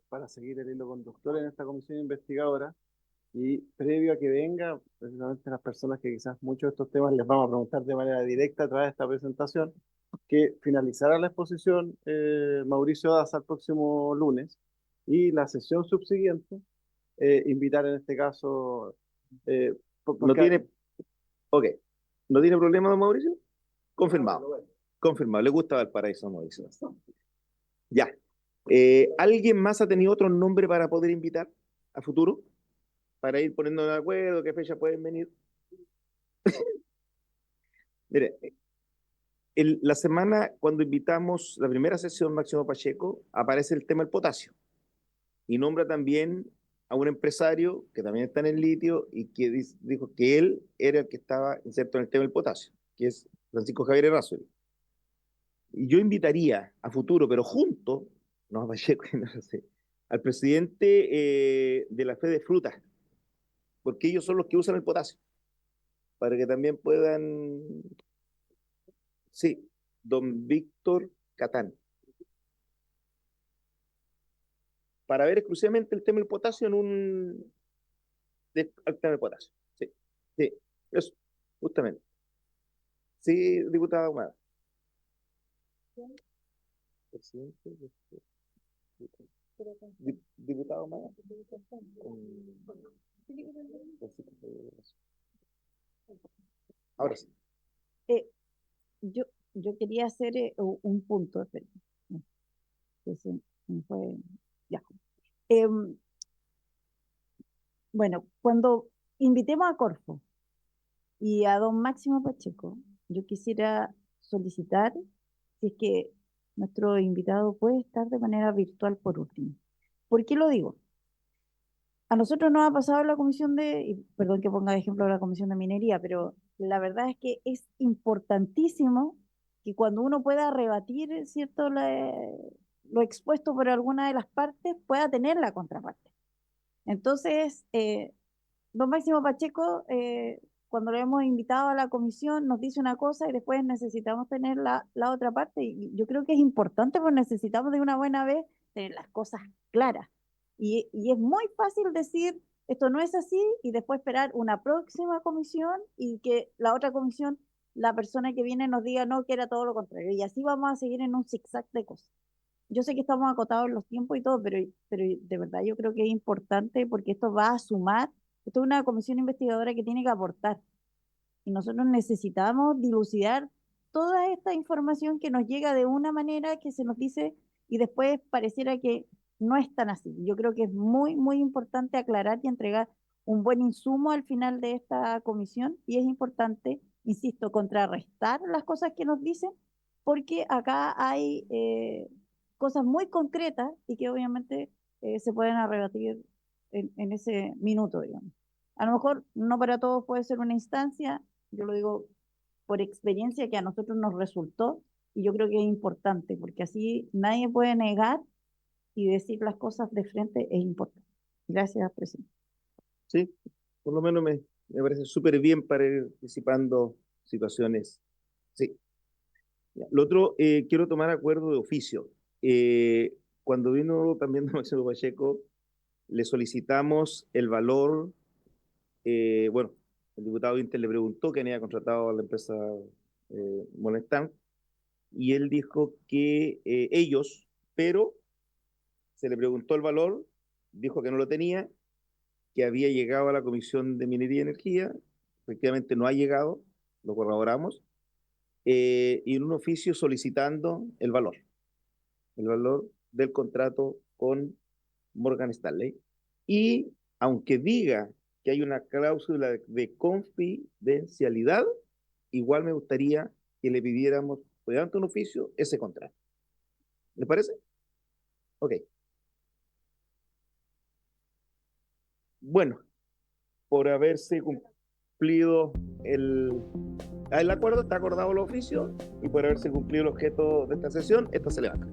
para seguir el hilo conductor en esta comisión investigadora y previo a que venga, precisamente las personas que quizás muchos de estos temas les vamos a preguntar de manera directa a través de esta presentación, que finalizará la exposición Mauricio Daza el próximo lunes y la sesión subsiguiente, invitar en este caso... ¿No tiene, ok, ¿no tiene problema, don Mauricio? Confirmado. Confirmado. Le gusta Valparaíso, Mauricio. Ya. ¿Alguien más ha tenido otro nombre para poder invitar a futuro? Para ir poniendo de acuerdo, qué fecha pueden venir. Mire, la semana cuando invitamos la primera sesión Máximo Pacheco, aparece el tema del potasio. Y nombra también a un empresario que también está en el litio y que dijo que él era el que estaba inserto en el tema del potasio, que es Francisco Javier Errázuriz. Y yo invitaría a futuro, pero junto, no a Pacheco, no sé, al presidente de la Fede Frutas, porque ellos son los que usan el potasio, para que también puedan, sí, don Víctor Catán, para ver exclusivamente el tema del potasio al tema del potasio. Sí, sí, eso, justamente. Sí, diputado Ahumada. Presidente, diputado Ahumada. Ahora sí. Yo quería hacer un punto, espera, que se me fue, ya. Bueno, cuando invitemos a Corfo y a don Máximo Pacheco, yo quisiera solicitar si es que nuestro invitado puede estar de manera virtual por último. ¿Por qué lo digo? A nosotros nos ha pasado en la comisión y perdón que ponga de ejemplo la comisión de minería, pero la verdad es que es importantísimo que cuando uno pueda rebatir, ¿cierto?, lo expuesto por alguna de las partes, pueda tener la contraparte. Entonces, don Máximo Pacheco, cuando lo hemos invitado a la comisión, nos dice una cosa y después necesitamos tener la otra parte. Y yo creo que es importante, porque necesitamos de una buena vez tener las cosas claras. Y es muy fácil decir, esto no es así, y después esperar una próxima comisión y que la otra comisión, la persona que viene nos diga no, que era todo lo contrario. Y así vamos a seguir en un zigzag de cosas. Yo sé que estamos acotados en los tiempos y todo, pero de verdad yo creo que es importante porque esto va a sumar. Esto es una comisión investigadora que tiene que aportar. Y nosotros necesitamos dilucidar toda esta información que nos llega de una manera que se nos dice y después pareciera que no es tan así. Yo creo que es muy, muy importante aclarar y entregar un buen insumo al final de esta comisión y es importante, insisto, contrarrestar las cosas que nos dicen porque acá hay cosas muy concretas y que obviamente se pueden rebatir en ese minuto, digamos. A lo mejor no para todos puede ser una instancia, yo lo digo por experiencia que a nosotros nos resultó y yo creo que es importante porque así nadie puede negar y decir las cosas de frente es importante. Gracias, presidente. Sí, por lo menos me parece súper bien para ir anticipando situaciones. Sí. Ya. Lo otro, quiero tomar acuerdo de oficio. Cuando vino también don Máximo Pacheco, le solicitamos el valor, bueno, el diputado Inter le preguntó quién había contratado a la empresa Molestan, y él dijo que ellos, pero se le preguntó el valor, dijo que no lo tenía, que había llegado a la Comisión de Minería y Energía, efectivamente no ha llegado, lo corroboramos, y en un oficio solicitando el valor del contrato con Morgan Stanley. Y aunque diga que hay una cláusula de confidencialidad, igual me gustaría que le pidiéramos, mediante un oficio, ese contrato. ¿Le parece? Ok. Bueno, por haberse cumplido el acuerdo, está acordado el oficio, y por haberse cumplido el objeto de esta sesión, esta se levanta.